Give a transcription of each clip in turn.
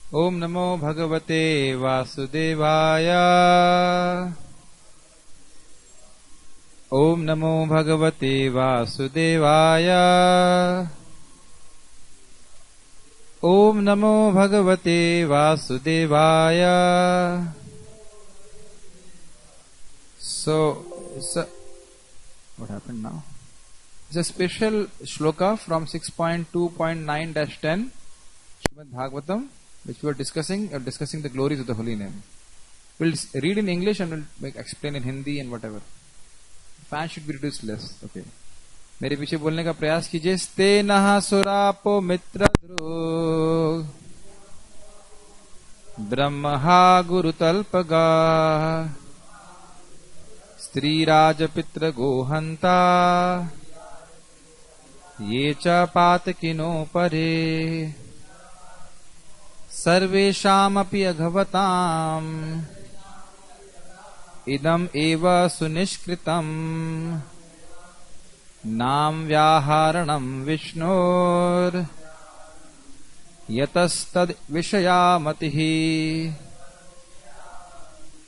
ओम नमो भगवते वासुदेवाय। ओम नमो भगवते वासुदेवाय। ओम नमो भगवते वासुदेवाय। So, what happened now? It's a special shloka from 6.2.9-10 Srimad Bhagavatam, which we are discussing the glories of the holy name. We'll read in English and we'll explain in Hindi and whatever. Fan should be reduced less. Okay. मेरे पीछे बोलने का प्रयास कीजिए। स्ते नहा सुरापो मित्र ध्रुव ब्रह्महा गुरुतल्पगा स्त्रीराज पितृ गोहंता ये च पातकिनो परे सर्वेषामपि अघवताम् इदम् एव सुनिष्कृतम् नाम व्याहरणम् विष्णोर् यतस्तद् विषया मतिः।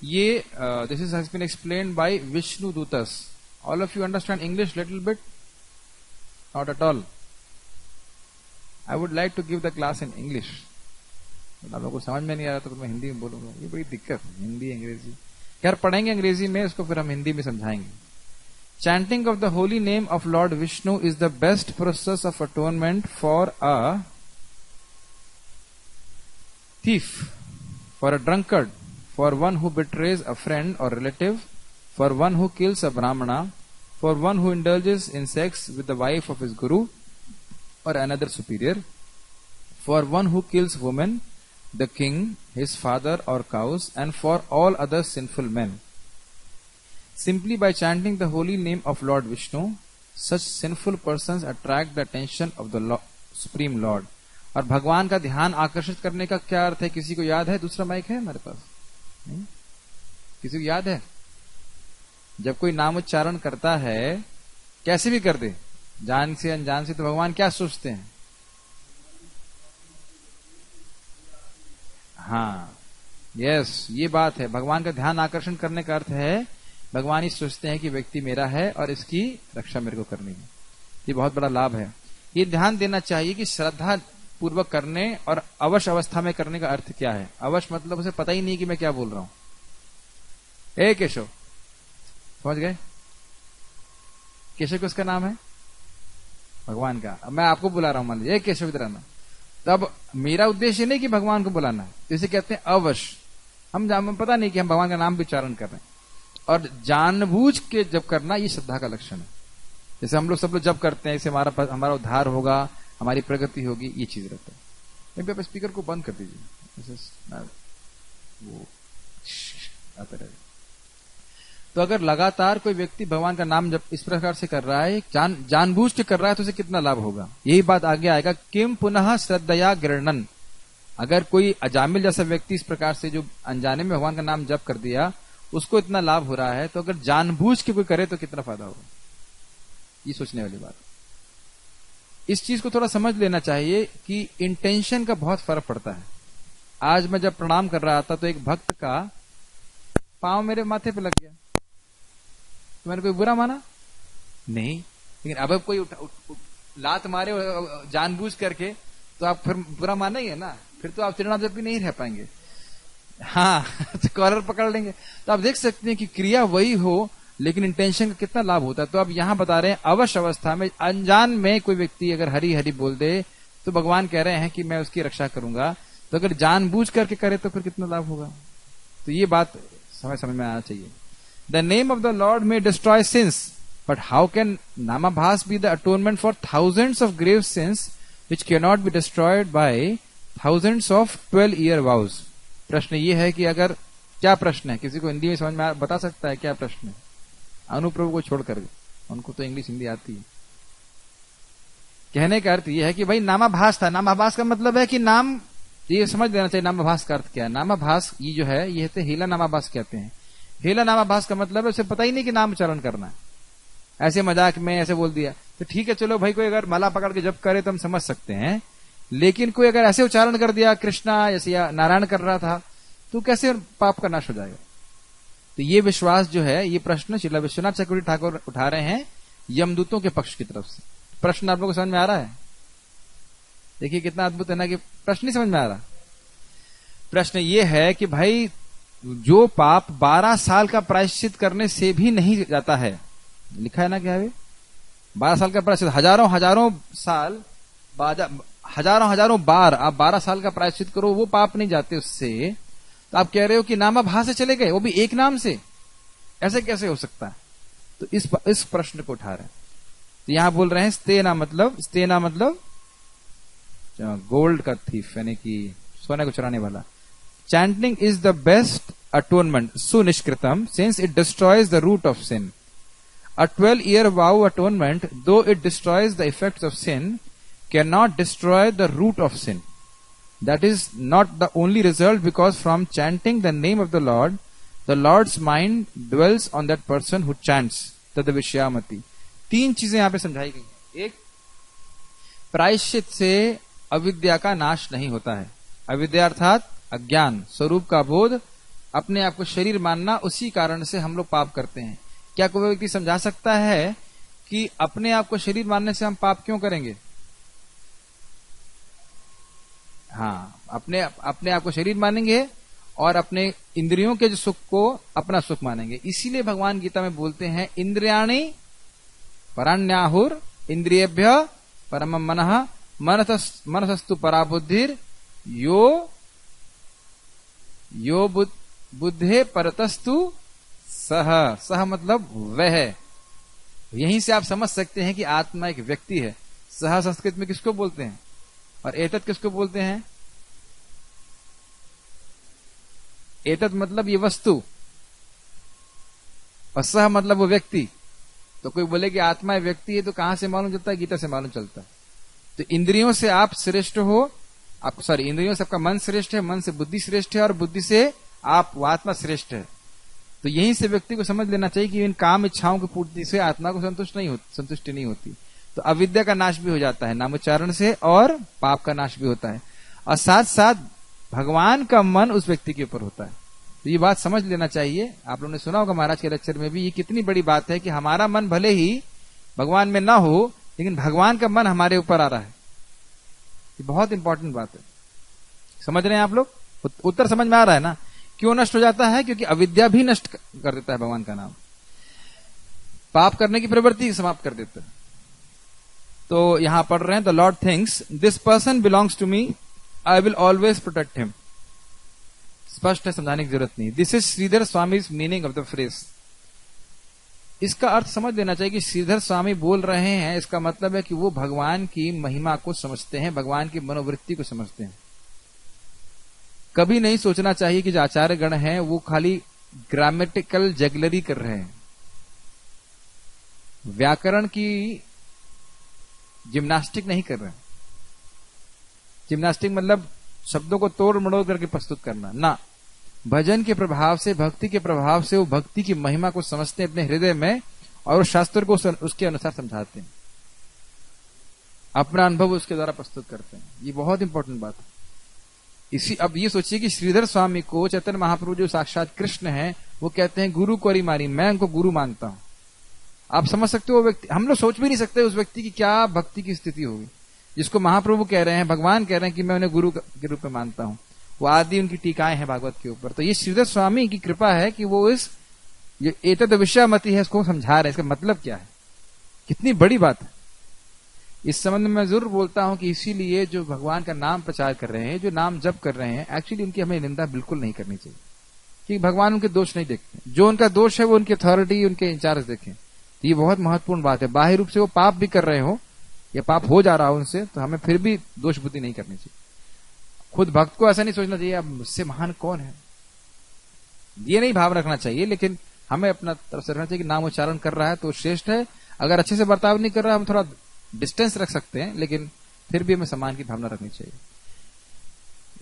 ये this has been explained by Vishnu Dutas. All of you understand English little bit? Not at all. I would like to give the class in English. आप लोगों को समझ में नहीं आ रहा तो मैं हिंदी में बोलूंगा, ये बड़ी दिक्कत है। हिंदी अंग्रेजी खैर पढ़ेंगे अंग्रेजी में, उसको फिर हम हिंदी में समझाएंगे। Chanting of the holy name of Lord Vishnu is the best process of atonement for a thief, for a drunkard, for one who betrays a friend or relative, for one who kills a brahmana, for one who indulges in sex with the wife of his guru or another superior, for one who kills women, the king, his father or cows, and for all other sinful men. Simply by chanting the holy name of Lord Vishnu, such sinful persons attract the attention of the Supreme Lord. और भगवान का ध्यान आकर्षित करने का क्या अर्थ है? किसी को याद है? दूसरा माइक है हमारे पास? नहीं? किसी को याद है? जब कोई नाम उच्चारण करता है, कैसे भी कर दे, जान से अनजान से, तो भगवान क्या सोचते हैं? हाँ, यस, ये बात है। भगवान का ध्यान आकर्षण करने का अर्थ है भगवान ही सोचते हैं कि व्यक्ति मेरा है और इसकी रक्षा मेरे को करनी है। ये बहुत बड़ा लाभ है। ये ध्यान देना चाहिए कि श्रद्धा पूर्वक करने और अवश्य अवस्था में करने का अर्थ क्या है। अवश्य मतलब उसे पता ही नहीं कि मैं क्या बोल रहा हूं। ए केशव, समझ गए? केशव किसका नाम है? भगवान का। अब मैं आपको बुला रहा हूं, मान लीजिए ए केशव इधर आना। तब मेरा उद्देश्य नहीं कि भगवान को बुलाना है, तो इसे कहते हैं अवश्य। हम पता नहीं कि हम भगवान का नाम भी उच्चारण कर रहे हैं, और जानबूझ के जब करना, ये श्रद्धा का लक्षण है। जैसे हम लोग सब लोग जब करते हैं, इससे हमारा उद्धार होगा, हमारी प्रगति होगी, ये चीज रहता है। आप स्पीकर को बंद कर दीजिए, वो आता रहे। तो अगर लगातार कोई व्यक्ति भगवान का नाम जब इस प्रकार से कर रहा है, जानबूझ के कर रहा है, तो उसे कितना लाभ होगा? यही बात आगे आएगा। किम पुनः श्रद्धया गृह्णन्। अगर कोई अजामिल जैसा व्यक्ति इस प्रकार से जो अनजाने में भगवान का नाम जप कर दिया, उसको इतना लाभ हो रहा है, तो अगर जानबूझ के कोई करे तो कितना फायदा होगा? ये सोचने वाली बात। इस चीज को थोड़ा समझ लेना चाहिए कि इंटेंशन का बहुत फर्क पड़ता है। आज मैं जब प्रणाम कर रहा था तो एक भक्त का पांव मेरे माथे पे लग गया, तो मैंने कोई बुरा माना नहीं। लेकिन अब कोई लात मारे जानबूझ करके, तो आप फिर बुरा मानेंगे ना, फिर तो आप त्रिनाम जब भी नहीं रह पाएंगे। हाँ, तो कॉलर पकड़ लेंगे। तो आप देख सकते हैं कि क्रिया वही हो, लेकिन इंटेंशन का कितना लाभ होता है। तो अब यहां बता रहे हैं, अवश्य अवस्था में अनजान में कोई व्यक्ति अगर हरी हरी बोल दे, तो भगवान कह रहे हैं कि मैं उसकी रक्षा करूंगा। तो अगर जानबूझ करके करे तो फिर कितना लाभ होगा? तो ये बात समझ में आना चाहिए। The name of the lord may destroy sins, but how can नामाभास be the atonement for thousands of grave sins which can not be destroyed by thousands of 12-year vows। प्रश्न ये है कि अगर, क्या प्रश्न है? किसी को हिंदी में समझ में बता सकता है क्या प्रश्न है? अनुप्रभु को छोड़कर, उनको तो इंग्लिश हिंदी आती है। कहने का अर्थ यह है कि भाई नामाभास था। नामाभास का मतलब है कि नाम, ये समझ लेना चाहिए नामाभास का अर्थ क्या है। नामाभास ये जो है, ये हेला नामाभास कहते हैं। हेला नामाभास का मतलब है उसे पता ही नहीं कि नाम उच्चारण करना है, ऐसे मजाक में ऐसे बोल दिया। तो ठीक है, चलो भाई, कोई अगर माला पकड़ के जप करे तो हम समझ सकते हैं, लेकिन कोई अगर ऐसे उच्चारण कर दिया कृष्णा जैसे या नारायण कर रहा था तो कैसे पाप का नाश हो जाएगा? तो ये विश्वास जो है, ये प्रश्न श्रील विश्वनाथ चक्रवर्ती ठाकुर उठा रहे हैं यमदूतों के पक्ष की तरफ से। प्रश्न आप लोगों को समझ में आ रहा है? देखिए कितना अद्भुत है ना कि प्रश्न नहीं समझ में आ रहा। प्रश्न ये है कि भाई जो पाप 12 साल का प्रायश्चित करने से भी नहीं जाता है, लिखा है ना क्या है 12 साल का प्रायश्चित, हजारों साल, हजारों बार आप 12 साल का प्रायश्चित करो, वो पाप नहीं जाते उससे। तो आप कह रहे हो कि नामाभास से चले गए, वो भी एक नाम से, ऐसे कैसे हो सकता है? तो इस प्रश्न को उठा रहे हैं। तो यहां बोल रहे हैं स्तेना मतलब गोल्ड का थीफ, यानी कि सोने को चुराने वाला। Chanting is the best atonement सुनिष्कृतम sins it destroys the root of sin. A 12-year vow atonement, though it destroys the effects of sin, cannot destroy the root of sin. That is not the only result, because from chanting the name of the Lord's mind dwells on that person who chants. तद्विषयामति। 3 चीजें यहां पे समझाई गई हैं। एक, प्रायश्चित से अविद्या का नाश नहीं होता है। अविद्या अर्थात अज्ञान, स्वरूप का बोध, अपने आप को शरीर मानना, उसी कारण से हम लोग पाप करते हैं। क्या कोई व्यक्ति समझा सकता है कि अपने आप को शरीर मानने से हम पाप क्यों करेंगे? हाँ, अपने आप को शरीर मानेंगे और अपने इंद्रियों के जो सुख को अपना सुख मानेंगे। इसीलिए भगवान गीता में बोलते हैं इंद्रियाणि पराण्याहुर इंद्रियेभ्य परमं मनः मनसस्तु परा बुद्धिर यो बुद्धे परतस्तु सह मतलब वह। यहीं से आप समझ सकते हैं कि आत्मा एक व्यक्ति है। सह संस्कृत में किसको बोलते हैं और एतत् किसको बोलते हैं? एतत् मतलब ये वस्तु और सह मतलब वो व्यक्ति। तो कोई बोले कि आत्मा व्यक्ति है तो कहां से मालूम चलता है? गीता से मालूम चलता है। तो इंद्रियों से आप श्रेष्ठ हो, इंद्रियों से आपका मन श्रेष्ठ है, मन से बुद्धि श्रेष्ठ है और बुद्धि से आप वो आत्मा श्रेष्ठ है। तो यहीं से व्यक्ति को समझ लेना चाहिए कि इन काम इच्छाओं की पूर्ति से आत्मा को संतुष्टि नहीं होती। तो अविद्या का नाश भी हो जाता है नामोच्चारण से और पाप का नाश भी होता है, और साथ साथ भगवान का मन उस व्यक्ति के ऊपर होता है। तो ये बात समझ लेना चाहिए। आप लोगों ने सुना होगा महाराज के लेक्चर में भी, ये कितनी बड़ी बात है कि हमारा मन भले ही भगवान में ना हो, लेकिन भगवान का मन हमारे ऊपर आ रहा है। ये बहुत इंपॉर्टेंट बात है। समझ रहे हैं आप लोग? उत्तर समझ में आ रहा है ना? क्यों नष्ट हो जाता है? क्योंकि अविद्या भी नष्ट कर देता है भगवान का नाम, पाप करने की प्रवृत्ति समाप्त कर देता है। तो यहां पढ़ रहे हैं, the lord thinks this person belongs to me, I will always protect him. स्पष्ट है, समझाने की जरूरत नहीं। This is Shridhar Swami meaning of the phrase. इसका अर्थ समझ लेना चाहिए कि श्रीधर स्वामी बोल रहे हैं, इसका मतलब है कि वो भगवान की महिमा को समझते हैं, भगवान की मनोवृत्ति को समझते हैं। कभी नहीं सोचना चाहिए कि जो आचार्य गण हैं वो खाली ग्रामेटिकल जगलरी कर रहे हैं, व्याकरण की जिम्नास्टिक नहीं कर रहे हैं। जिम्नास्टिक मतलब शब्दों को तोड़ मड़ोड़ करके प्रस्तुत करना ना, भजन के प्रभाव से, भक्ति के प्रभाव से वो भक्ति की महिमा को समझते हैं अपने हृदय में, और वो शास्त्र को उसके अनुसार समझाते हैं, अपना अनुभव उसके द्वारा प्रस्तुत करते हैं। ये बहुत इंपॉर्टेंट बात है। अब ये सोचिए कि श्रीधर स्वामी को चैतन्य महाप्रभु जो साक्षात कृष्ण हैं, वो कहते हैं गुरु को मारी, मैं उनको गुरु मानता हूं। आप समझ सकते हो वो व्यक्ति, हम लोग सोच भी नहीं सकते उस व्यक्ति की क्या भक्ति की स्थिति होगी, जिसको महाप्रभु कह रहे हैं, भगवान कह रहे हैं कि मैं उन्हें गुरु के रूप में मानता हूं। वो आदि उनकी टीकाएं हैं भागवत के ऊपर। तो ये श्रीधर स्वामी की कृपा है कि वो इस एतद् विषयामति है, इसको समझा रहे हैं। इसका मतलब क्या है? कितनी बड़ी बात है। इस संबंध में मैं जरूर बोलता हूं कि इसीलिए जो भगवान का नाम प्रचार कर रहे हैं, जो नाम जप कर रहे हैं, एक्चुअली उनकी हमें निंदा बिल्कुल नहीं करनी चाहिए, क्योंकि भगवान उनके दोष नहीं देखते। जो उनका दोष है वो उनकी अथॉरिटी, उनके इंचार्ज देखें। तो ये बहुत महत्वपूर्ण बात है। बाह्य रूप से वो पाप भी कर रहे हो या पाप हो जा रहा हो उनसे, तो हमें फिर भी दोष बुद्धि नहीं करनी चाहिए। खुद भक्त को ऐसा नहीं सोचना चाहिए अब मुझसे महान कौन है, ये नहीं भाव रखना चाहिए। लेकिन हमें अपना तरफ से रखना चाहिए कि नाम उच्चारण कर रहा है तो श्रेष्ठ है। अगर अच्छे से बर्ताव नहीं कर रहा है, हम थोड़ा डिस्टेंस रख सकते हैं, लेकिन फिर भी हमें सम्मान की भावना रखनी चाहिए।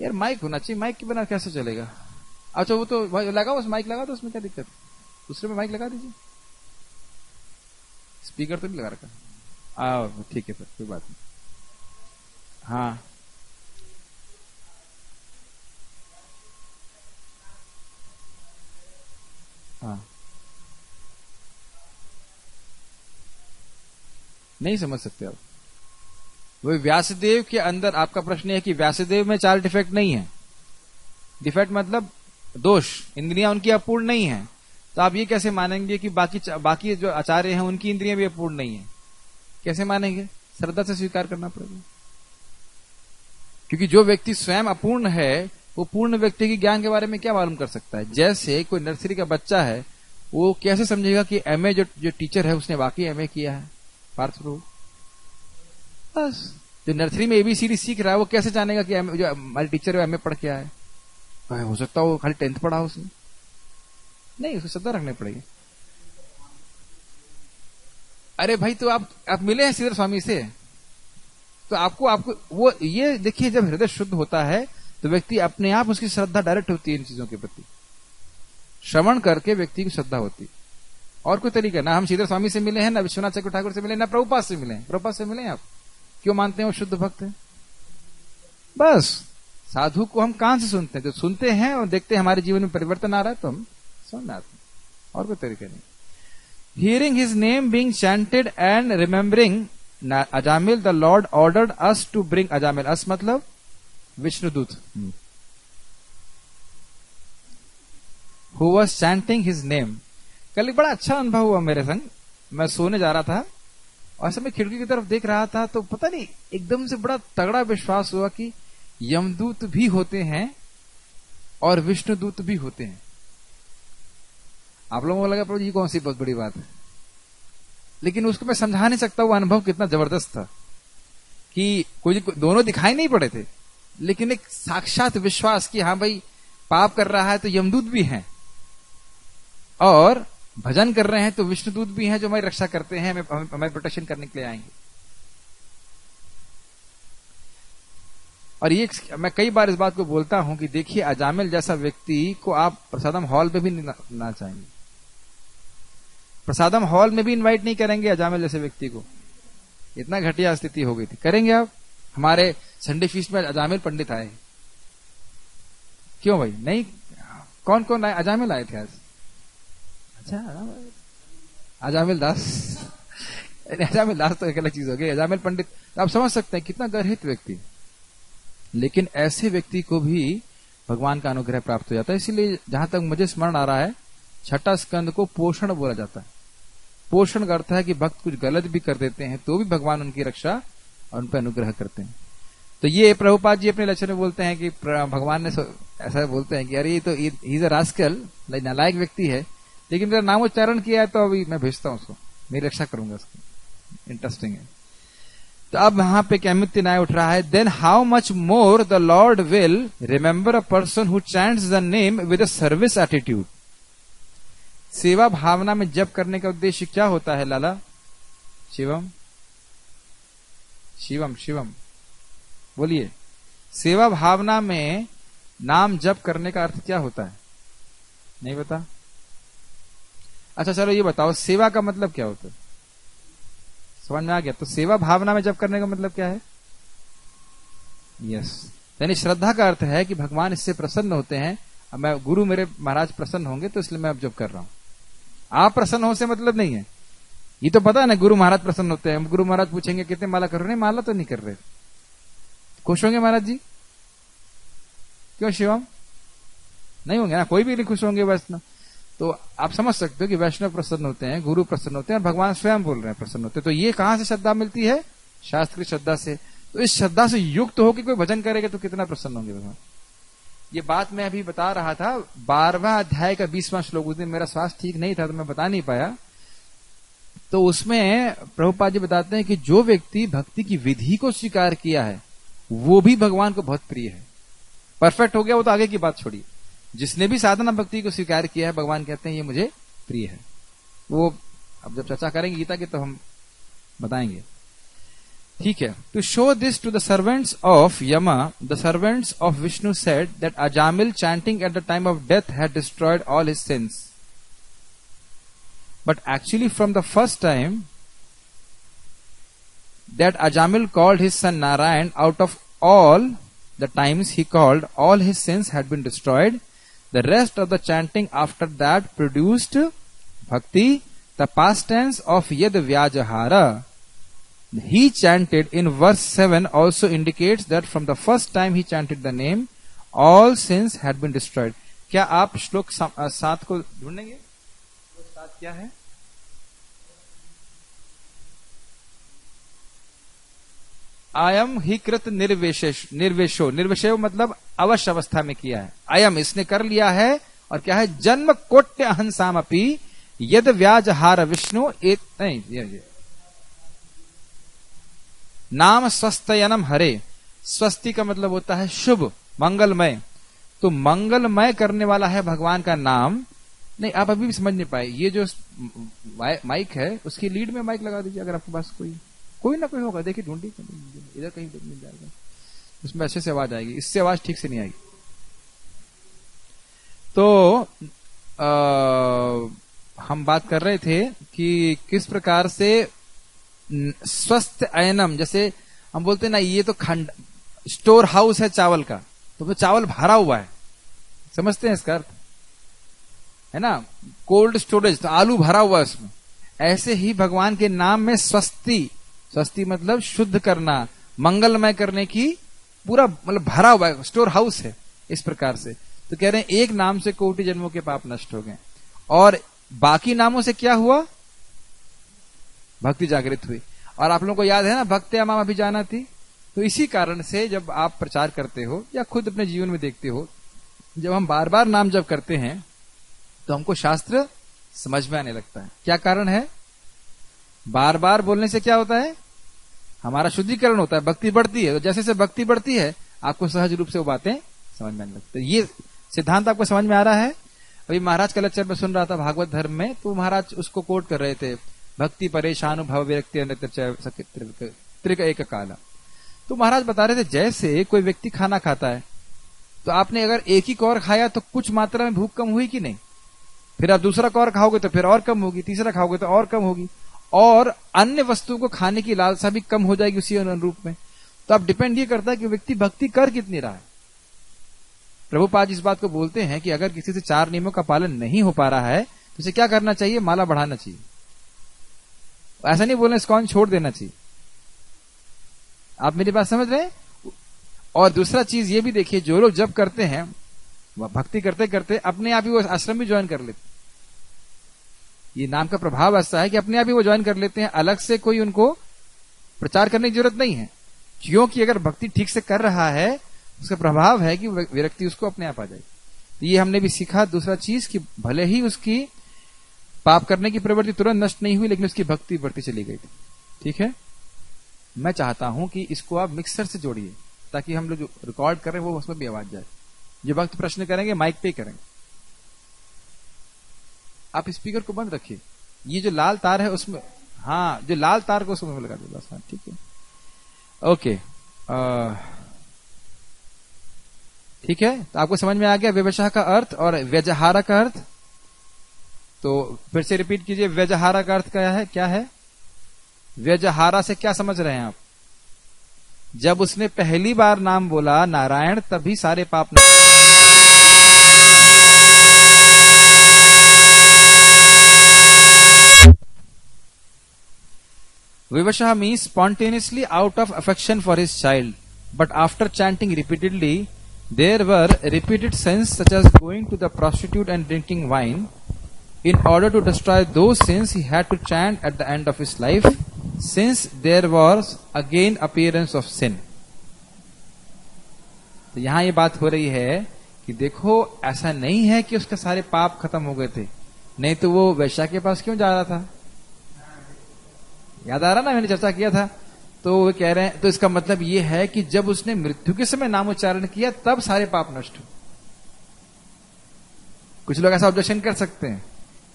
यार माइक होना चाहिए, माइक के बिना कैसे चलेगा? अच्छा वो तो लगा, उस माइक लगा तो उसमें क्या दिक्कत? दूसरे में माइक लगा दीजिए, स्पीकर तो नहीं लगा रखा। ठीक है, फिर कोई बात नहीं। हाँ नहीं समझ सकते आप। वो व्यासदेव के अंदर आपका प्रश्न है कि व्यासदेव में 4 डिफेक्ट नहीं है। डिफेक्ट मतलब दोष, इंद्रियां उनकी अपूर्ण नहीं है, तो आप ये कैसे मानेंगे कि बाकी जो आचार्य हैं उनकी इंद्रियां भी अपूर्ण नहीं है? कैसे मानेंगे? श्रद्धा से स्वीकार करना पड़ेगा। क्योंकि जो व्यक्ति स्वयं अपूर्ण है वो पूर्ण व्यक्ति के ज्ञान के बारे में क्या मालूम कर सकता है? जैसे कोई नर्सरी का बच्चा है, वो कैसे समझेगा कि एमए जो टीचर है उसने वाकई एमए किया है? पार्थ प्रभु, बस जो नर्सरी में एबीसीडी सीख रहा है वो कैसे जानेगा कि जो हमारे टीचर है एमए पढ़ के आया है? हो सकता है वो खाली 10th पढ़ा उसने। नहीं, उसको श्रद्धा रखनी पड़ेगी। अरे भाई, तो आप मिले हैं श्रीधर स्वामी से, तो आपको वो ये देखिए, जब हृदय शुद्ध होता है तो व्यक्ति अपने आप, उसकी श्रद्धा डायरेक्ट होती है इन चीजों के प्रति। श्रवण करके व्यक्ति की श्रद्धा होती है। और कोई तरीका ना हम श्रीधर स्वामी से मिले हैं, ना विश्वनाथ चक्रवर्ती ठाकुर से मिले, ना प्रभुपाद से मिले हैं। प्रभुपाद से मिले हैं आप, क्यों मानते हैं वो शुद्ध भक्त है? बस साधु को हम कहां से सुनते हैं? जो सुनते हैं और देखते हैं हमारे जीवन में परिवर्तन आ रहा है तो हम सुन आते हैं, और कोई तरीका नहीं। Hearing his name being chanted and remembering Ajamil, the Lord ordered us to bring Ajamil. Us मतलब Vishnudoot, who was chanting his name. कल एक बड़ा अच्छा अनुभव हुआ मेरे संग। मैं सोने जा रहा था और ऐसे मैं खिड़की की तरफ देख रहा था, तो पता नहीं एकदम से बड़ा तगड़ा विश्वास हुआ कि यमदूत भी होते हैं और विष्णुदूत भी होते हैं। आप लोगों को लगा प्रभु जी कौन सी बहुत बड़ी बात है, लेकिन उसको मैं समझा नहीं सकता। वो अनुभव कितना जबरदस्त था कि कोई दोनों दिखाई नहीं पड़े थे, लेकिन एक साक्षात विश्वास कि हाँ भाई, पाप कर रहा है तो यमदूत भी हैं, और भजन कर रहे हैं तो विष्णुदूत भी हैं जो हमारी रक्षा करते हैं, हमारी प्रोटेक्शन करने के लिए आएंगे। और ये मैं कई बार इस बात को बोलता हूं कि देखिए, अजामिल जैसा व्यक्ति को आप प्रसादम हॉल में भी नहीं ना चाहेंगे, प्रसादम हॉल में भी इनवाइट नहीं करेंगे अजामिल जैसे व्यक्ति को। इतना घटिया स्थिति हो गई थी। करेंगे आप? हमारे संडे फीस्ट में अजामिल पंडित आए, क्यों भाई? नहीं, कौन कौन आए? अजामिल आए थे आज। अच्छा, अजामिल दास अजामिल दास तो एक अलग चीज हो गई, अजामिल पंडित। आप समझ सकते हैं कितना गर्हित व्यक्ति। लेकिन ऐसे व्यक्ति को भी भगवान का अनुग्रह प्राप्त हो जाता है। इसीलिए जहां तक मुझे स्मरण आ रहा है, 6ठा स्कंद को पोषण बोला जाता है। पोषण का अर्थ है कि भक्त कुछ गलत भी कर देते हैं तो भी भगवान उनकी रक्षा और उन पर अनुग्रह करते हैं। तो ये प्रभुपाद जी अपने लेक्चर में बोलते हैं कि भगवान ने ऐसा बोलते हैं कि अरे ये तो ही इज अ रास्कल, नालायक व्यक्ति है, लेकिन मेरा नाम उच्चारण किया है तो अभी मैं भेजता हूं उसको, मेरी रक्षा करूंगा उसको। इंटरेस्टिंग है। तो अब वहां पे कैमित्य न्याय उठ रहा है। Then how much more the lord will remember a person who chants the name with a service attitude. सेवा भावना में जप करने का उद्देश्य क्या होता है लाला? शिवम शिवम शिवम बोलिए। सेवा भावना में नाम जप करने का अर्थ क्या होता है? नहीं पता? अच्छा चलो ये बताओ, सेवा का मतलब क्या होता है? समझ में आ गया? तो सेवा भावना में जप करने का मतलब क्या है? यस, यानी श्रद्धा का अर्थ है कि भगवान इससे प्रसन्न होते हैं, अब मैं गुरु मेरे महाराज प्रसन्न होंगे तो इसलिए मैं अब जप कर रहा हूं। आप प्रसन्न हो से मतलब नहीं है, ये तो पता है ना गुरु महाराज प्रसन्न होते हैं। गुरु महाराज पूछेंगे कितने माला कर रहे हैं? माला तो नहीं कर रहे। खुश होंगे महाराज जी? क्यों शिवम? नहीं होंगे ना, कोई भी नहीं खुश होंगे वैष्णव। तो आप समझ सकते हो कि वैष्णव प्रसन्न होते हैं, गुरु प्रसन्न होते हैं, और भगवान स्वयं बोल रहे हैं प्रसन्न होते हैं। तो ये कहां से श्रद्धा मिलती है? शास्त्र की श्रद्धा से। तो इस श्रद्धा से युक्त होकर कोई भजन करेगा तो कितना प्रसन्न होंगे भगवान। ये बात मैं अभी बता रहा था 12वां अध्याय का 20वां श्लोक। उस दिन मेरा स्वास्थ्य ठीक नहीं था तो मैं बता नहीं पाया। तो उसमें प्रभुपाद जी बताते हैं कि जो व्यक्ति भक्ति की विधि को स्वीकार किया है वो भी भगवान को बहुत प्रिय है। परफेक्ट हो गया वो तो आगे की बात छोड़िए। जिसने भी साधना भक्ति को स्वीकार किया है, भगवान कहते हैं ये मुझे प्रिय है। वो अब जब चर्चा करेंगे गीता की तो हम बताएंगे, ठीक है। To show this to the servants of Yama, the servants of Vishnu said that Ajamil chanting at the time of death had destroyed all his sins, but actually from the first time that Ajamil called his son Narayan, out of all the times he called, all his sins had been destroyed. The rest of the chanting after that produced bhakti, the past tense of yad vyajahara. he chanted in verse 7 also indicates that from the first time he chanted the name, all sins had been destroyed. क्या आप श्लोक 7 को ढूंढेंगे? तो 7 क्या है? आयम ही कृत निर्वेशो, निर्वेशो मतलब अवश्य अवस्था में किया है. अयम इसने कर लिया है. और क्या है? जन्म कोट्य अहंसाम अपी यद व्याजहार विष्णु नहीं, नाम स्वस्थयनम हरे. स्वस्ति का मतलब होता है शुभ, मंगलमय. तो मंगलमय करने वाला है भगवान का नाम. नहीं, आप अभी भी समझ नहीं पाए. ये जो माइक है उसकी लीड में माइक लगा दीजिए. अगर आपके पास कोई ना कोई होगा, देखिए ढूंढिए, इधर कहीं मिल जाएगा, उसमें अच्छे से आवाज आएगी. इससे आवाज ठीक से नहीं आएगी. तो हम बात कर रहे थे कि किस प्रकार से स्वस्थ अयनम, जैसे हम बोलते हैं ना, ये तो खंड स्टोर हाउस है चावल का, तो वो चावल भरा हुआ है, समझते हैं इसका अर्थ है ना. कोल्ड स्टोरेज, तो आलू भरा हुआ है उसमें. ऐसे ही भगवान के नाम में स्वस्ति, स्वस्ति मतलब शुद्ध करना, मंगलमय करने की पूरा मतलब भरा हुआ है, स्टोर हाउस है. इस प्रकार से तो कह रहे हैं एक नाम से कोटि जन्मों के पाप नष्ट हो गए. और बाकी नामों से क्या हुआ? भक्ति जागृत हुई. और आप लोगों को याद है ना, भक्त्या माम अभिजाना थी. तो इसी कारण से जब आप प्रचार करते हो या खुद अपने जीवन में देखते हो, जब हम बार बार नाम जप करते हैं तो हमको शास्त्र समझ में आने लगता है. क्या कारण है? बार बार बोलने से क्या होता है? हमारा शुद्धिकरण होता है, भक्ति बढ़ती है. तो जैसे जैसे भक्ति बढ़ती है आपको सहज रूप से वो बातें समझ में आने लगती है. ये सिद्धांत आपको समझ में आ रहा है? अभी महाराज का लेक्चर में सुन रहा था भागवत धर्म में, तो महाराज उसको कोट कर रहे थे, भक्ति परेशानुभव विरक्ति त्रिक एक काला. तो महाराज बता रहे थे जैसे कोई व्यक्ति खाना खाता है, तो आपने अगर एक ही कौर खाया तो कुछ मात्रा में भूख कम हुई कि नहीं? फिर आप दूसरा कौर खाओगे तो फिर और कम होगी, तीसरा खाओगे तो और कम होगी, और अन्य वस्तुओं को खाने की लालसा भी कम हो जाएगी उसी अनुरूप में. तो अब डिपेंड ये करता है कि व्यक्ति भक्ति कर कितनी रहा है. प्रभुपाद इस बात को बोलते हैं कि अगर किसी से 4 नियमों का पालन नहीं हो पा रहा है तो उसे क्या करना चाहिए? माला बढ़ाना चाहिए. ऐसा नहीं बोलना इस्कॉन छोड़ देना चाहिए. आप मेरी बात समझ रहे हैं? और दूसरा चीज ये भी देखिए, जो लोग जब करते हैं वह भक्ति करते करते अपने आप ही वो आश्रम भी ज्वाइन कर लेते. ये नाम का प्रभाव ऐसा है कि अपने आप ही वो ज्वाइन कर लेते हैं, अलग से कोई उनको प्रचार करने की जरूरत नहीं है. क्योंकि अगर भक्ति ठीक से कर रहा है, उसका प्रभाव है कि विरक्ति उसको अपने आप आ जाएगी. ये हमने भी सीखा. दूसरा चीज कि भले ही उसकी पाप करने की प्रवृत्ति तुरंत नष्ट नहीं हुई, लेकिन उसकी भक्ति बढ़ती चली गई थी. ठीक है, मैं चाहता हूं कि इसको आप मिक्सर से जोड़िए, ताकि हम लोग जो रिकॉर्ड कर रहे हैं वो उसमें भी आवाज जाए. जो भक्त प्रश्न करेंगे माइक पे करेंगे. आप स्पीकर को बंद रखिए. ये जो लाल तार है उसमें, हाँ, जो लाल तार को उसमें लगा दो बस. हाँ, ठीक है, ओके, ठीक है. तो आपको समझ में आ गया व्यवसाय का अर्थ और व्यजहारा का अर्थ. तो फिर से रिपीट कीजिए, व्यजहारा का अर्थ क्या है? क्या है व्यजहारा? से क्या समझ रहे हैं आप? जब उसने पहली बार नाम बोला नारायण, तभी सारे पाप Vivasha means spontaneously out of affection for his child. But after chanting repeatedly, there were repeated sins such as going to the prostitute and drinking wine. In order to destroy those sins, he had to chant at the end of his life, since there was again appearance of sin. तो यहां ये बात हो रही है कि देखो, ऐसा नहीं है कि उसके सारे पाप खत्म हो गए थे, नहीं तो वो वैश्या के पास क्यों जा रहा था? याद आ रहा ना, मैंने चर्चा किया था. तो वो कह रहे हैं, तो इसका मतलब ये है कि जब उसने मृत्यु के समय नामोच्चारण किया तब सारे पाप नष्ट हुए. कुछ लोग ऐसा ऑब्जेक्शन कर सकते हैं,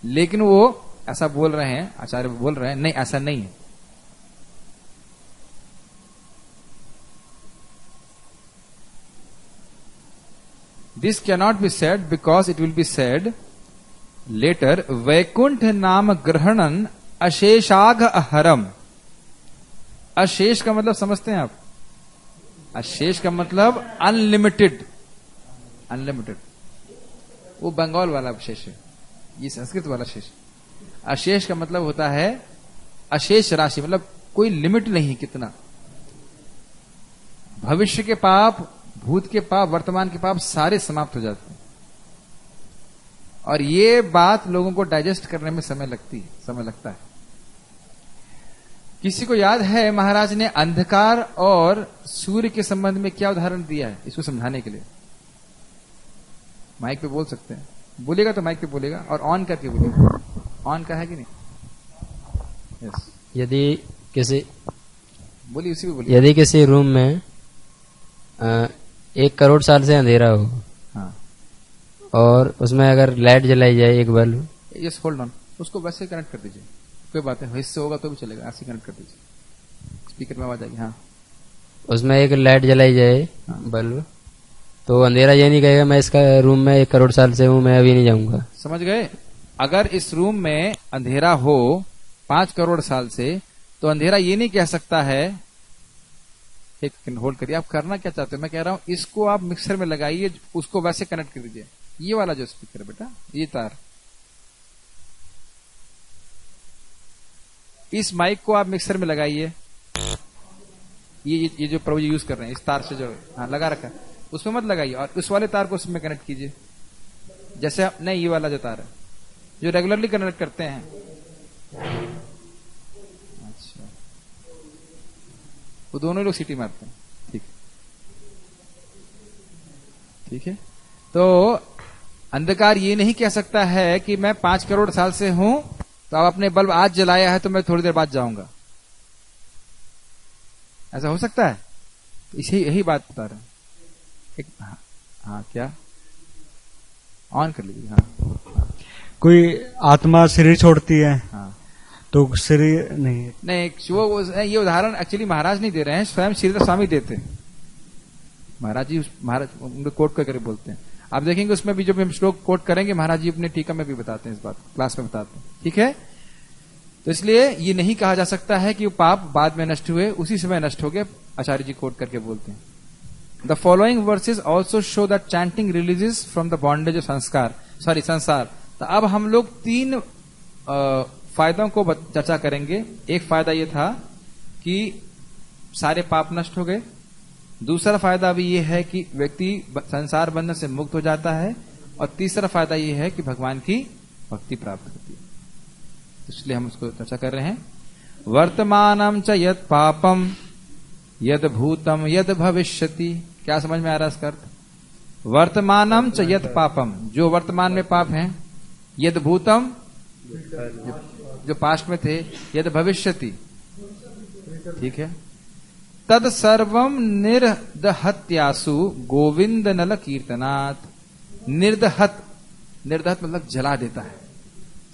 लेकिन वो ऐसा बोल रहे हैं, आचार्य बोल रहे हैं, नहीं, ऐसा नहीं है. This cannot be said because it will be said later, Vaikuntha नाम ग्रहणन अशेषाघ अहरम. अशेष का मतलब समझते हैं आप? अशेष का मतलब अनलिमिटेड. अनलिमिटेड वो बंगाल वाला शेष है, ये संस्कृत वाला शेष. अशेष का मतलब होता है अशेष राशि, मतलब कोई लिमिट नहीं कितना। भविष्य के पाप, भूत के पाप, वर्तमान के पाप सारे समाप्त हो जाते हैं। और ये बात लोगों को डाइजेस्ट करने में समय लगता है। किसी को याद है महाराज ने अंधकार और सूर्य के संबंध में क्या उदाहरण दिया है इसको समझाने के लिए? माइक पे बोल सकते हैं, बोलेगा तो माइक पे बोलेगा और ऑन करके बोलेगा। ऑन का है कि नहीं? यस। यदि किसी बोलिए, उसी पे बोलिए। यदि किसी रूम में 1 करोड़ साल से अंधेरा हो, हाँ, और उसमें अगर लाइट जलाई जाए एक बल्ब, यस, होल्ड ऑन, उसको वैसे कनेक्ट कर दीजिए, कोई बात है, हिस्से होगा तो भी चलेगा, ऐसे कनेक्ट कर दीजिए, स्पीकर में आवाज आएगी। हाँ, उसमें एक लाइट जलाई जाए, हाँ, बल्ब, तो अंधेरा ये नहीं कहेगा मैं इसका रूम में 1 करोड़ साल से हूं, मैं अभी नहीं जाऊंगा। समझ गए? अगर इस रूम में अंधेरा हो 5 करोड़ साल से, तो अंधेरा ये नहीं कह सकता है, एक सेकंड होल्ड करिए, आप करना क्या चाहते हो? मैं कह रहा हूं इसको आप मिक्सर में लगाइए, उसको वैसे कनेक्ट कर दीजिए, ये वाला जो स्पीकर है बेटा, ये तार, इस माइक को आप मिक्सर में लगाइए, ये जो प्रभु जी यूज कर रहे हैं, इस तार से जो हाँ लगा रखा है उसमें मत लगाइए, और उस वाले तार को उसमें कनेक्ट कीजिए। जैसे नहीं, ये वाला जो तार है जो रेगुलरली कनेक्ट करते हैं। अच्छा, वो दोनों लोग सीटी मारते हैं। ठीक है। तो अंधकार ये नहीं कह सकता है कि मैं 5 करोड़ साल से हूं, तो आप अपने बल्ब आज जलाया है तो मैं थोड़ी देर बाद जाऊंगा। ऐसा हो सकता है? यही बात बता रहे हैं। हाँ, क्या ऑन कर लीजिए। हाँ, कोई आत्मा शरीर छोड़ती है, हाँ, तो शरीर नहीं, वो ये उदाहरण एक्चुअली महाराज नहीं दे रहे हैं, स्वयं श्रीधर स्वामी देते हैं। महाराज उनको कोट करके बोलते हैं। आप देखेंगे उसमें भी जो हम श्लोक कोट करेंगे, महाराज जी अपने टीका में भी बताते हैं, इस बात क्लास में बताते हैं। ठीक है। तो इसलिए ये नहीं कहा जा सकता है कि वो पाप बाद में नष्ट हुए, उसी समय नष्ट हो गए। आचार्य जी कोट करके बोलते हैं, the following versus also show that chanting releases from the bondage of संसार। तो अब हम लोग 3 फायदों को चर्चा करेंगे। एक फायदा ये था कि सारे पाप नष्ट हो गए। दूसरा फायदा भी ये है कि व्यक्ति संसार बंधन से मुक्त हो जाता है। और तीसरा फायदा ये है कि भगवान की भक्ति प्राप्त होती है। इसलिए हम उसको चर्चा कर रहे हैं। वर्तमानम च यद पापम यद भूतम यद भविष्यति। क्या समझ में आ रहा है इसका अर्थ? वर्तमानम च यद पापम, जो वर्तमान में पाप हैं, यद भूतम जो पास्ट में थे, यद भविष्यति, ठीक है, तद सर्वम निर्दहत्यासु गोविंद नल कीर्तनात्। निर्दहत मतलब जला देता है।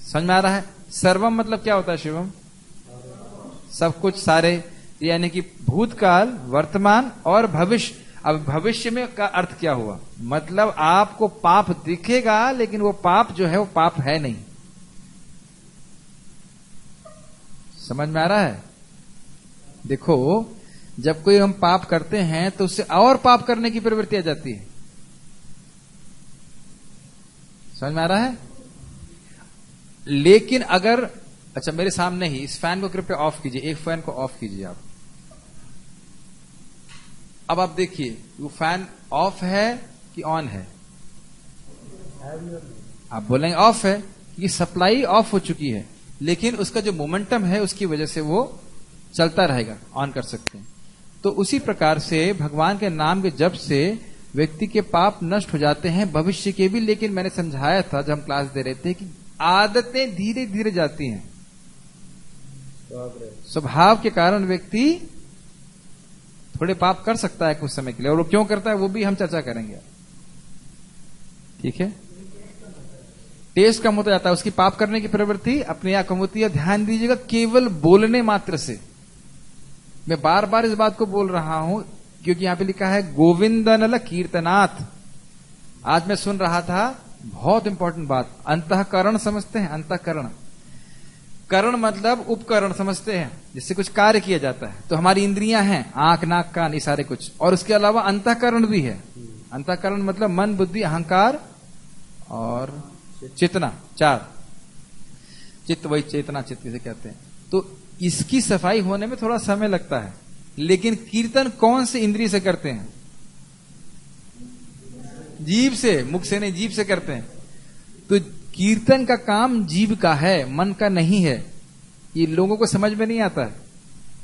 समझ में आ रहा है? सर्वम मतलब क्या होता है शिवम? सब कुछ, सारे, यानी कि भूतकाल, वर्तमान और भविष्य। अब भविष्य में का अर्थ क्या हुआ? मतलब आपको पाप दिखेगा, लेकिन वो पाप जो है वो पाप है नहीं। समझ में आ रहा है? देखो, जब कोई हम पाप करते हैं तो उससे और पाप करने की प्रवृत्ति आ जाती है। समझ में आ रहा है? लेकिन अगर, अच्छा मेरे सामने ही इस फैन को कृपया ऑफ कीजिए, एक फैन को ऑफ कीजिए आप। अब आप देखिए वो फैन ऑफ है कि ऑन है? आप बोलेंगे ऑफ है, कि सप्लाई ऑफ हो चुकी है, लेकिन उसका जो मोमेंटम है उसकी वजह से वो चलता रहेगा, ऑन कर सकते हैं। तो उसी प्रकार से भगवान के नाम के जप से व्यक्ति के पाप नष्ट हो जाते हैं, भविष्य के भी। लेकिन मैंने समझाया था जब हम क्लास दे रहे थे कि आदतें धीरे धीरे जाती हैं। स्वभाव के कारण व्यक्ति थोड़े पाप कर सकता है कुछ समय के लिए, और वो क्यों करता है वो भी हम चर्चा करेंगे। ठीक है। टेस्ट कम होता जाता है, उसकी पाप करने की प्रवृत्ति अपने आप कम होती है। ध्यान दीजिएगा, केवल बोलने मात्र से। मैं बार बार इस बात को बोल रहा हूं क्योंकि यहां पे लिखा है गोविंदनल कीर्तनाथ। आज मैं सुन रहा था, बहुत इंपॉर्टेंट बात, अंतःकरण समझते हैं? अंतःकरण, करण मतलब उपकरण समझते हैं, जिससे कुछ कार्य किया जाता है। तो हमारी इंद्रियां हैं, आंख नाक कान, ये सारे कुछ, और उसके अलावा अंतःकरण भी है। अंतःकरण मतलब मन बुद्धि अहंकार और चेतना, 4। चित्त वही चेतना, चित्त किसे कहते हैं। तो इसकी सफाई होने में थोड़ा समय लगता है, लेकिन कीर्तन कौन से इंद्रिय से करते हैं? जीभ से, मुख से नहीं, जीभ से करते हैं। तो कीर्तन का काम जीभ का है, मन का नहीं है। ये लोगों को समझ में नहीं आता है।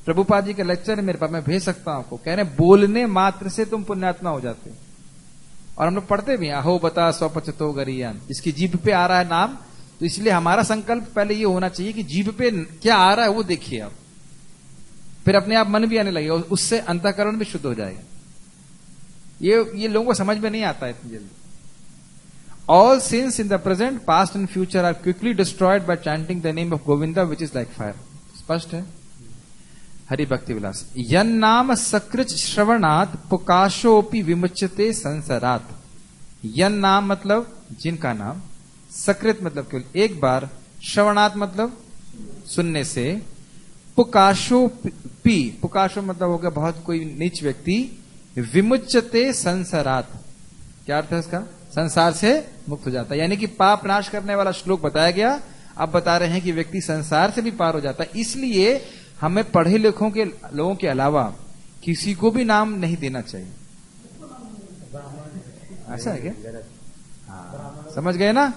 प्रभुपाद जी का लेक्चर है मेरे पास, मैं भेज सकता हूं आपको। कह रहे हैं बोलने मात्र से तुम पुण्यात्मा हो जाते हो। और हम लोग पढ़ते भी हैं, अहो बता स्वपचतो गरियान, जिसकी जीभ पे आ रहा है नाम। तो इसलिए हमारा संकल्प पहले ये होना चाहिए कि जीभ पे क्या आ रहा है वो देखिए आप, फिर अपने आप मन भी आने लगेगा, उससे अंतःकरण भी शुद्ध हो जाएगा। ये लोगों को समझ में नहीं आता है इतनी जल्दी। All sins in the present, past and future are quickly destroyed by chanting the name of Govinda, which is like fire. स्पष्ट है? हरि भक्ति विलास। यन नाम सकृत श्रवणात् पुकाशोपि विमुच्यते संसारात्। यन नाम मतलब जिनका नाम, सकृत मतलब केवल एक बार, श्रवणात् मतलब सुनने से, पुकाशोपि, पुकाशो मतलब हो गया बहुत कोई नीच व्यक्ति, विमुच्यते संसारात्, क्या अर्थ है इसका? संसार से मुक्त हो जाता है। यानी कि पाप नाश करने वाला श्लोक बताया गया, अब बता रहे हैं कि व्यक्ति संसार से भी पार हो जाता है। इसलिए हमें पढ़े लिखों के लोगों के अलावा किसी को भी नाम नहीं देना चाहिए। ऐसा है क्या? हाँ, समझ गए ना?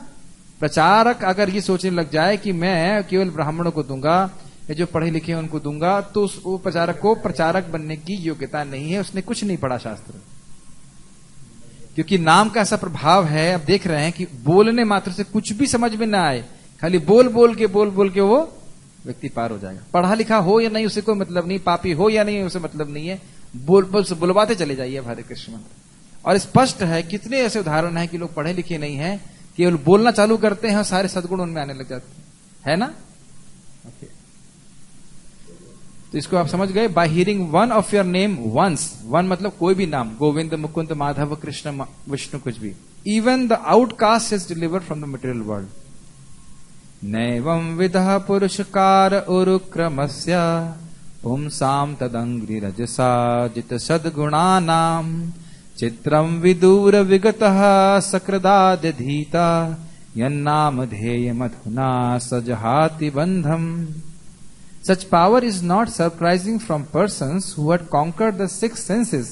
प्रचारक अगर ये सोचने लग जाए कि मैं केवल ब्राह्मणों को दूंगा या जो पढ़े लिखे हैं उनको दूंगा, तो वो प्रचारक को प्रचारक बनने की योग्यता नहीं है, उसने कुछ नहीं पढ़ा शास्त्र। क्योंकि नाम का ऐसा प्रभाव है, अब देख रहे हैं कि बोलने मात्र से कुछ भी समझ में ना आए, खाली बोल बोल के वो व्यक्ति पार हो जाएगा। पढ़ा लिखा हो या नहीं उसे कोई मतलब नहीं, पापी हो या नहीं उसे मतलब नहीं है, बुलवाते चले जाइए हरे कृष्ण मंत्र। और स्पष्ट है, कितने ऐसे उदाहरण है कि लोग पढ़े लिखे नहीं है, केवल बोलना चालू करते हैं और सारे सद्गुण उनमें आने लग जाते हैं, है ना? okay. तो इसको आप समझ गए। By hearing one of your name once, one मतलब कोई भी नाम, गोविंद मुकुंद माधव कृष्ण विष्णु कुछ भी, even the outcast is delivered from the material world. नैवं विदः पुरुषकार उरुक्रमस्य पुंसां तदंग्रि रजसा जित सद्गुणानां चित्रं विदूर विगतः सकृदाद्यधीता यन्नाम ध्येय मधुना सजहाति बंधम। Such power is not surprising from persons who had conquered the six senses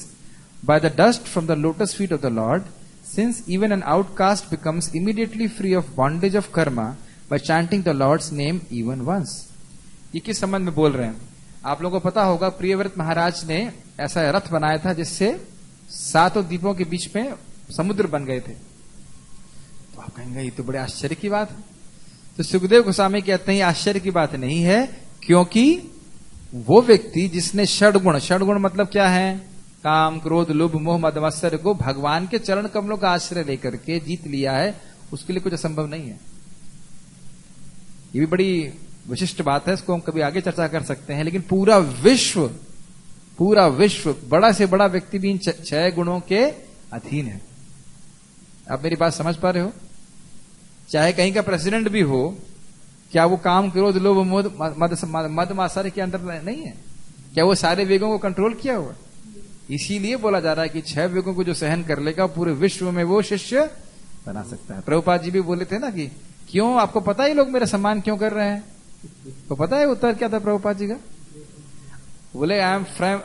by the dust from the lotus feet of the Lord, since even an outcast becomes immediately free of bondage of karma by chanting the Lord's name even once. ये किस संबंध में बोल रहे हैं? आप लोगों को पता होगा, प्रियव्रत महाराज ने ऐसा रथ बनाया था जिससे सातों द्वीपों के बीच में समुद्र बन गए थे। तो आप कहेंगे ये तो बड़े आश्चर्य की बात है। तो सुखदेव गोस्वामी कहते हैं आश्चर्य की बात नहीं है, क्योंकि वो व्यक्ति जिसने षडगुण मतलब क्या है? काम, क्रोध, लोभ, मोह, मद, मत्सर्य को भगवान के चरण कमलों का आश्रय लेकर के जीत लिया है, उसके लिए कुछ असंभव नहीं है। ये भी बड़ी विशिष्ट बात है, इसको हम कभी आगे चर्चा कर सकते हैं। लेकिन पूरा विश्व बड़ा से बड़ा व्यक्ति भी इन 6 गुणों के अधीन है। आप मेरी बात समझ पा रहे हो? चाहे कहीं का प्रेसिडेंट भी हो, क्या वो काम, क्रोध, लोभ, मद मात्सर्य के अंदर नहीं है? क्या वो सारे वेगों को कंट्रोल किया हुआ? इसीलिए बोला जा रहा है कि 6 वेगों को जो सहन कर लेगा पूरे विश्व में वो शिष्य बना सकता है। प्रभुपाद जी भी बोले थे ना कि क्यों, आपको पता है लोग मेरा सम्मान क्यों कर रहे हैं? तो पता है उत्तर क्या था प्रभुपाद जी का? बोले I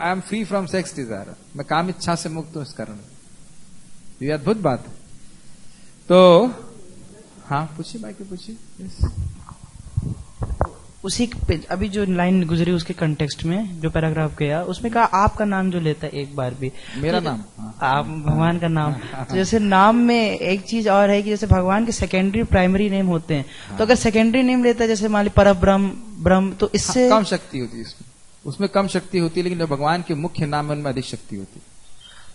am free from sex Dzire, मैं काम इच्छा से मुक्त हूं इस कारण। ये अद्भुत बात है। तो हाँ पूछिए, बाकी पूछिए। उसी अभी जो लाइन गुजरी उसके कंटेक्स्ट में जो पैराग्राफ गया, उसमें कहा आपका नाम जो लेता है एक बार भी, मेरा तो नाम, आप भगवान का नाम, तो जैसे नाम में एक चीज और है कि जैसे भगवान के सेकेंडरी प्राइमरी नेम होते हैं, तो अगर सेकेंडरी नेम लेता है जैसे मान ली पर ब्रह्म, तो इससे कम शक्ति होती है, उसमें कम शक्ति होती है, लेकिन जो भगवान के मुख्य नाम है उनमें अधिक शक्ति होती है।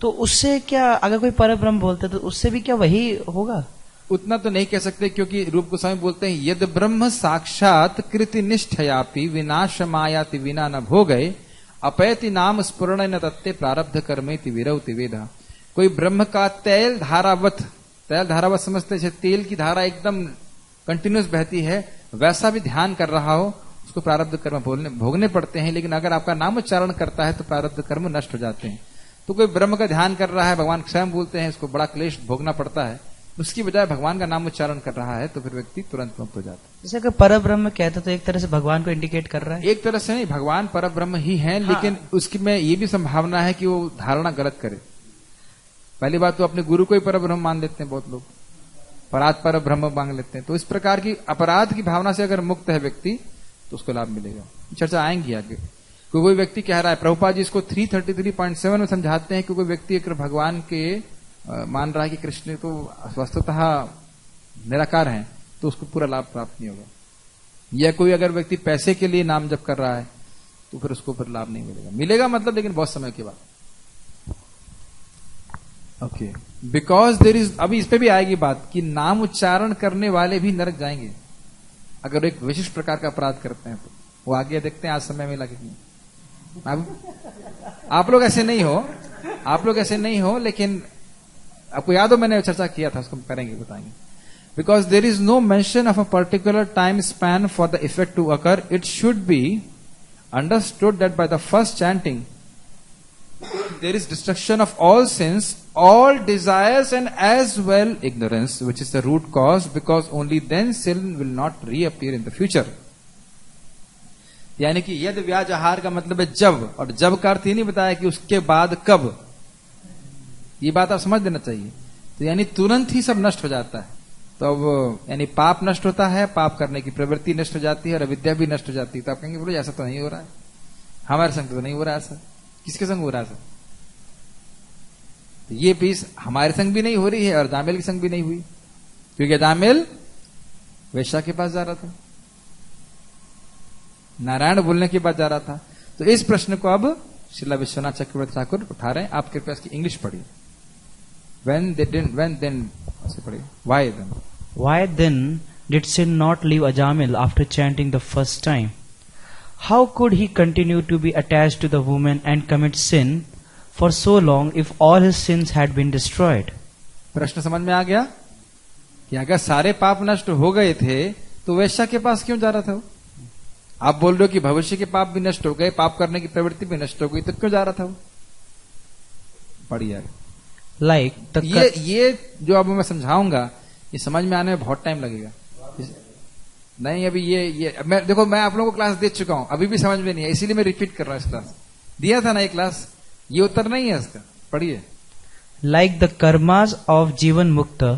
तो उससे क्या, अगर कोई पर ब्रह्म बोलता है तो उससे भी क्या वही होगा? उतना तो नहीं कह सकते, क्योंकि रूप गोस्वामी बोलते हैं यद ब्रह्म साक्षात कृति निष्ठयापि विनाश मायाति विना न भोगय अपैति नाम स्फुरण न तत्ते प्रारब्ध कर्मेति विरौति वेदा। कोई ब्रह्म का तैल धारावत समझते हैं, तेल की धारा एकदम कंटिन्यूस बहती है, वैसा भी ध्यान कर रहा हो, उसको प्रारब्ध कर्म भोगने पड़ते हैं। लेकिन अगर आपका नाम उच्चारण करता है तो प्रारब्ध कर्म नष्ट हो जाते हैं। तो कोई ब्रह्म का ध्यान कर रहा है, भगवान स्वयं बोलते हैं इसको बड़ा क्लेश भोगना पड़ता है, उसकी बजाय भगवान का नाम उच्चारण कर रहा है तो फिर व्यक्ति तुरंत मुक्त हो जाता है। जैसे अगर पर ब्रह्म कहते तो एक तरह से भगवान को इंडिकेट कर रहा है। एक तरह से नहीं, भगवान पर ब्रह्म ही है, लेकिन उसकी में ये भी संभावना है कि वो धारणा गलत करे। पहली बात तो अपने गुरु को ही पर ब्रह्म मान लेते हैं बहुत लोग, परात पर ब्रह्म मांग लेते हैं। तो इस प्रकार की अपराध की भावना से अगर मुक्त है व्यक्ति तो उसको लाभ मिलेगा। चर्चा आएंगी आगे। कोई व्यक्ति कह रहा है, प्रभुपाद जी इसको 333.7 में समझाते हैं कि कोई व्यक्ति अगर भगवान के मान रहा है कि कृष्ण तो वस्तुतः निराकार हैं तो उसको पूरा लाभ प्राप्त नहीं होगा। या कोई अगर व्यक्ति पैसे के लिए नाम जप कर रहा है तो फिर उसको फिर लाभ नहीं मिलेगा। मिलेगा मतलब लेकिन बहुत समय के बाद। ओके, बिकॉज देर इज, अभी इस पे भी आएगी बात कि नाम उच्चारण करने वाले भी नरक जाएंगे अगर एक विशिष्ट प्रकार का अपराध करते हैं तो। वो आगे देखते हैं, आज समय में लगेगी। आप लोग ऐसे नहीं हो, आप लोग ऐसे नहीं हो, लेकिन आपको याद हो मैंने चर्चा किया था, उसको करेंगे, बताएंगे। Because there is no mention of a particular time span for the effect to occur, it should be understood that by the first chanting there is destruction of all sins, all desires, and as well ignorance, which is the root cause, because only then sin will not reappear in the future. यानी कि यद व्याज आहार का मतलब है जब, और जब का अर्थ ये नहीं बताया कि उसके बाद कब। ये बात आप समझ देना चाहिए। तो यानी तुरंत ही सब नष्ट हो जाता है। तो अब यानी पाप नष्ट होता है, पाप करने की प्रवृत्ति नष्ट हो जाती है, और अविद्या भी नष्ट हो जाती है। तो आप कहेंगे बोलो ऐसा तो नहीं हो रहा है, हमारे संग तो नहीं हो रहा है ऐसा। किसके संग हो रहा है सर? तो ये पीस हमारे संग भी नहीं हो रही है और जामिल के संग भी नहीं हुई, क्योंकि जामिल वेश्या के पास जा रहा था, नारायण बोलने के बाद जा रहा था। तो इस प्रश्न को अब श्रीला विश्वनाथ चक्रवर्ती ठाकुर उठा रहे हैं। आप कृपया इसकी इंग्लिश पढ़िए। when then ऐसे पढ़िए, why then did sin not leave Ajamil after chanting the first time? How could he continue to be attached to the woman and commit sin for so long if all his sins had been destroyed? प्रश्न समझ में आ गया कि अगर सारे पाप नष्ट हो गए थे तो वेश्या के पास क्यों जा रहा था वो? आप बोल रहे हो कि भविष्य के पाप भी नष्ट हो गए, पाप करने की प्रवृत्ति भी नष्ट हो गई, तो क्यों जा रहा था वो? बढ़िया। ये जो अब मैं समझाऊंगा ये समझ में आने में बहुत टाइम लगेगा। नहीं, अभी ये मैं देखो, मैं आप लोगों को क्लास दे चुका हूं, अभी भी समझ में नहीं है, इसीलिए मैं रिपीट कर रहा हूं। इस क्लास दिया था ना एक क्लास, ये उत्तर नहीं है इसका, पढ़िए। Like the karmas of Jivan Mukta,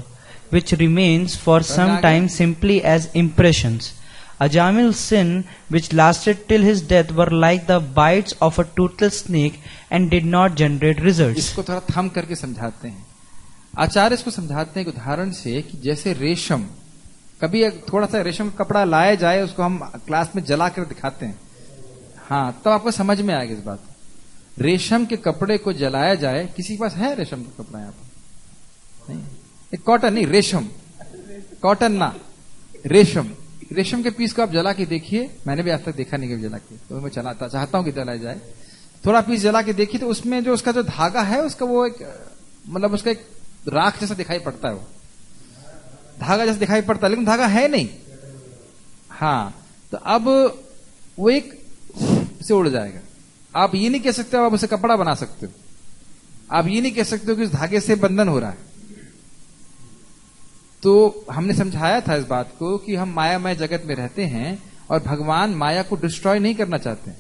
which remains for some time simply as impressions, Ajamil's sin, which lasted till his death, were like the bites of a toothless snake and did not generate results. इसको थोड़ा थम करके समझाते हैं। आचार्य इसको समझाते हैं एक उदाहरण से कि जैसे रेशम, कभी थोड़ा सा रेशम का कपड़ा लाया जाए, उसको हम क्लास में जला कर दिखाते हैं, हाँ, तब आपको समझ में आएगी इस बात। रेशम के कपड़े को जलाया जाए, किसी के पास है रेशम का कपड़ा यहाँ पर? नहीं, एक कॉटन नहीं, रेशम, कॉटन ना, रेशम के पीस को आप जला के देखिए। मैंने भी आज तक देखा नहीं कभी जला के, तो मैं चलाता चाहता हूं कि जलाया जाए। थोड़ा पीस जला के देखिए तो उसमें जो उसका जो धागा है उसका वो एक मतलब उसका एक राख जैसा दिखाई पड़ता है, वो धागा जैसा दिखाई पड़ता है, लेकिन धागा है नहीं। हाँ, तो अब वो एक से उड़ जाएगा। आप ये नहीं कह सकते हो आप उसे कपड़ा बना सकते हो, आप ये नहीं कह सकते हो कि उस धागे से बंधन हो रहा है। तो हमने समझाया था इस बात को कि हम मायामय जगत में रहते हैं और भगवान माया को डिस्ट्रॉय नहीं करना चाहते।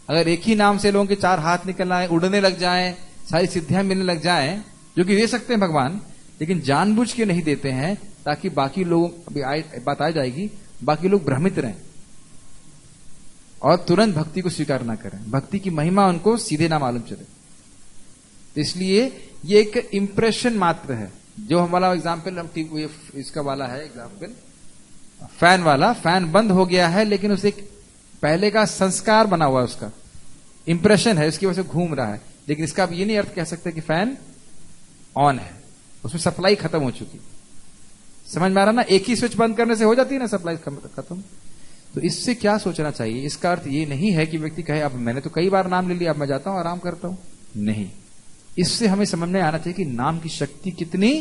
अगर एक ही नाम से लोगों के 4 हाथ निकल आए, उड़ने लग जाएं, सारी सिद्धियां मिलने लग जाएं, जो कि दे सकते हैं भगवान, लेकिन जानबूझ के नहीं देते हैं ताकि बाकी लोगों, अभी बात आ जाएगी, बाकी लोग भ्रमित रहें और तुरंत भक्ति को स्वीकार ना करें, भक्ति की महिमा उनको सीधे ना मालूम चले। तो इसलिए ये एक इंप्रेशन मात्र है। जो हमारा एग्जाम्पल हम ठीक इसका वाला है एग्जाम्पल, फैन वाला, फैन बंद हो गया है लेकिन उसे पहले का संस्कार बना हुआ है, उसका इंप्रेशन है, उसकी वजह से घूम रहा है। लेकिन इसका आप ये नहीं अर्थ कह सकते कि फैन ऑन है, उसमें सप्लाई खत्म हो चुकी। समझ में आ रहा ना? एक ही स्विच बंद करने से हो जाती है ना सप्लाई खत्म। तो इससे क्या सोचना चाहिए? इसका अर्थ ये नहीं है कि व्यक्ति कहे अब मैंने तो कई बार नाम ले लिया, अब मैं जाता हूं आराम करता हूं। नहीं, इससे हमें समझ में आना चाहिए कि नाम की शक्ति कितनी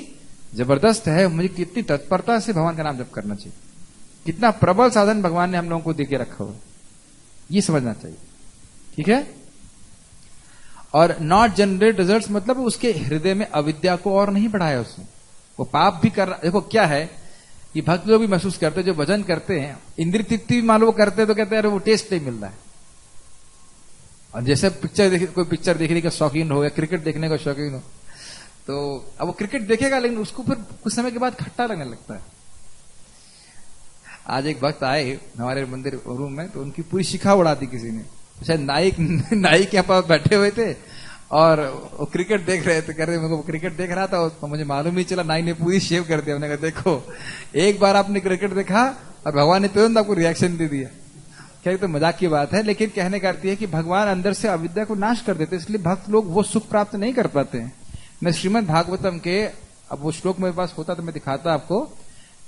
जबरदस्त है, मुझे कितनी तत्परता से भगवान का नाम जप करना चाहिए, कितना प्रबल साधन भगवान ने हम लोगों को देके रखा हुआ, ये समझना चाहिए। ठीक है? और नॉट जनरेट रिजल्ट्स मतलब उसके हृदय में अविद्या को और नहीं बढ़ाया उसने, वो पाप भी कर रहा। देखो क्या है कि भक्त लोग भी महसूस करते हैं, जो भजन करते हैं, इंद्रिय तृप्ति भी मान लो वो करते हैं तो कहते हैं अरे वो टेस्ट नहीं मिल रहा है। और जैसे कोई पिक्चर देखने का शौकीन हो या क्रिकेट देखने का शौकीन हो, तो अब वो क्रिकेट देखेगा लेकिन उसको फिर कुछ समय के बाद खट्टा लगने लगता है। आज एक भक्त आए हमारे मंदिर रूम में, तो उनकी पूरी शिखा उड़ा दी किसी ने। शायद नाई के पास बैठे हुए थे और वो क्रिकेट देख रहे थे, कह रहे मेरे को क्रिकेट देख रहा था, तो मुझे मालूम नहीं चला, नाई ने पूरी शेव कर दिया। मैंने कहा देखो एक बार आपने क्रिकेट देखा और भगवान ने तुरंत आपको रिएक्शन दे दिया। क्या तो मजाक की बात है, लेकिन कहने का अर्थ है कि भगवान अंदर से अविद्या को नाश कर देते, इसलिए भक्त लोग वो सुख प्राप्त नहीं कर पाते हैं। मैं श्रीमद् भागवतम के, अब वो श्लोक मेरे पास होता तो मैं दिखाता आपको।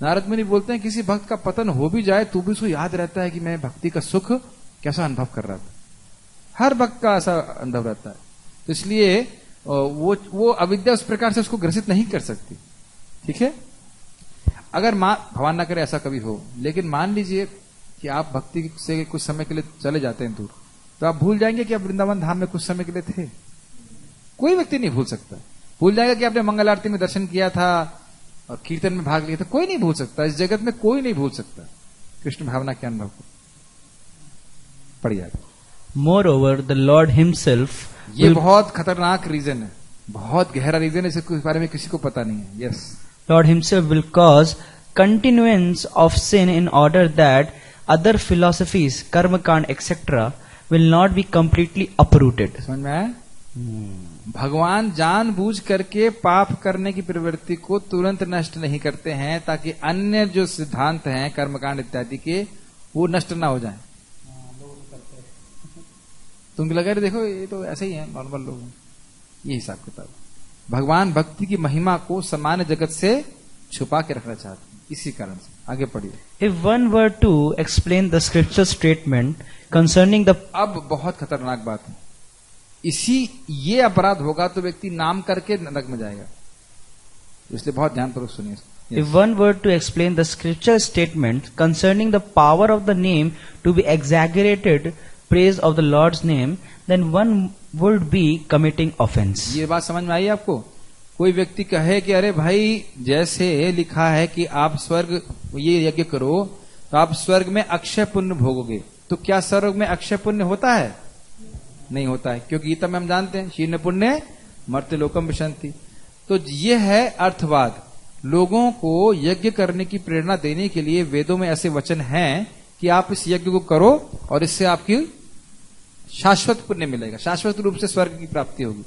नारद मुनि बोलते हैं किसी भक्त का पतन हो भी जाए तो भी उसको याद रहता है कि मैं भक्ति का सुख कैसा अनुभव कर रहा था। हर भक्त का ऐसा अनुभव रहता है, तो इसलिए वो अविद्या उस प्रकार से उसको ग्रसित नहीं कर सकती। ठीक है, अगर भगवान ना करे ऐसा कभी हो, लेकिन मान लीजिए कि आप भक्ति से कुछ समय के लिए चले जाते हैं दूर, तो आप भूल जाएंगे कि आप वृंदावन धाम में कुछ समय के लिए थे। कोई व्यक्ति नहीं भूल सकता। भूल जाएगा कि आपने मंगल आरती में दर्शन किया था और कीर्तन में भाग लिया था, कोई नहीं भूल सकता। इस जगत में कोई नहीं भूल सकता कृष्ण भावना के अनुभव को। पढ़ जाएगा। Moreover, the Lord Himself ये बहुत खतरनाक रीजन है, बहुत गहरा रीजन है, इसके बारे में किसी को पता नहीं है। Yes, Lord Himself will cause continuance of sin in order that other philosophies, karma kand, etc., will not be completely uprooted. समझ में आया? भगवान जानबूझ करके पाप करने की प्रवृत्ति को तुरंत नष्ट नहीं करते हैं ताकि अन्य जो सिद्धांत हैं कर्मकांड इत्यादि के वो नष्ट ना हो जाएं। तुमको लगा रहे देखो ये तो ऐसे ही है, नॉर्मल लोग हैं, ये हिसाब किताब। भगवान भक्ति की महिमा को सामान्य जगत से छुपा के रखना चाहते हैं, इसी कारण से। आगे पढ़िए। If one were to explain the scripture statement concerning the अब बहुत खतरनाक बात है, ये अपराध होगा तो व्यक्ति नाम करके नरक में जाएगा, इसलिए बहुत ध्यानपूर्वक सुनिए। If one were to explain the scripture statement concerning the power of the name to be exaggerated praise of the Lord's name, then one would be committing offense. ये बात समझ में आई आपको? कोई व्यक्ति कहे कि अरे भाई जैसे लिखा है कि आप स्वर्ग ये यज्ञ करो तो आप स्वर्ग में अक्षय पुण्य भोगोगे, तो क्या स्वर्ग में अक्षय पुण्य होता है? नहीं होता है, क्योंकि गीता में हम जानते हैं शीर्ण पुण्य मर्त्य लोकम विशंति। तो ये है अर्थवाद। लोगों को यज्ञ करने की प्रेरणा देने के लिए वेदों में ऐसे वचन हैं कि आप इस यज्ञ को करो और इससे आपकी शाश्वत पुण्य मिलेगा, शाश्वत रूप से स्वर्ग की प्राप्ति होगी।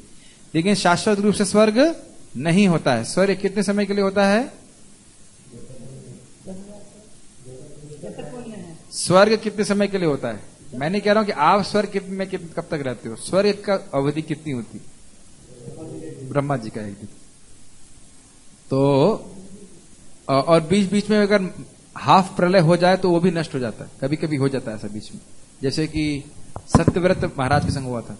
लेकिन शाश्वत रूप से स्वर्ग नहीं होता है। स्वर्ग कितने समय के लिए होता है? स्वर्ग कितने समय के लिए होता है? मैं नहीं कह रहा हूं कि आप स्वर्ग में कब तक रहते हो, स्वर्ग का अवधि कितनी होती? ब्रह्मा जी का एक दिन। तो और बीच बीच में अगर हाफ प्रलय हो जाए तो वो भी नष्ट हो जाता है, कभी कभी हो जाता है ऐसा बीच में, जैसे कि सत्यव्रत महाराज के संग हुआ था।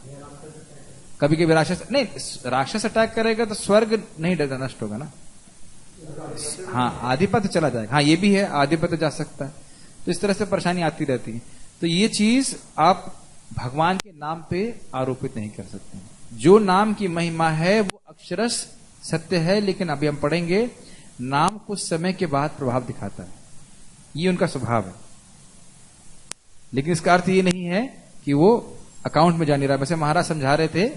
कभी कभी राक्षस अटैक करेगा तो स्वर्ग नहीं डरता, नष्ट होगा ना। हाँ, आधिपत्य चला जाएगा। हाँ, ये भी है, आधिपत्य जा सकता है। तो इस तरह से परेशानी आती रहती है। तो ये चीज आप भगवान के नाम पे आरोपित नहीं कर सकते। जो नाम की महिमा है वो अक्षरश सत्य है, लेकिन अभी हम पढ़ेंगे नाम कुछ समय के बाद प्रभाव दिखाता है, ये उनका स्वभाव है। लेकिन इसका अर्थ ये नहीं है कि वो अकाउंट में जा नहीं रहा। वैसे महाराज समझा रहे थे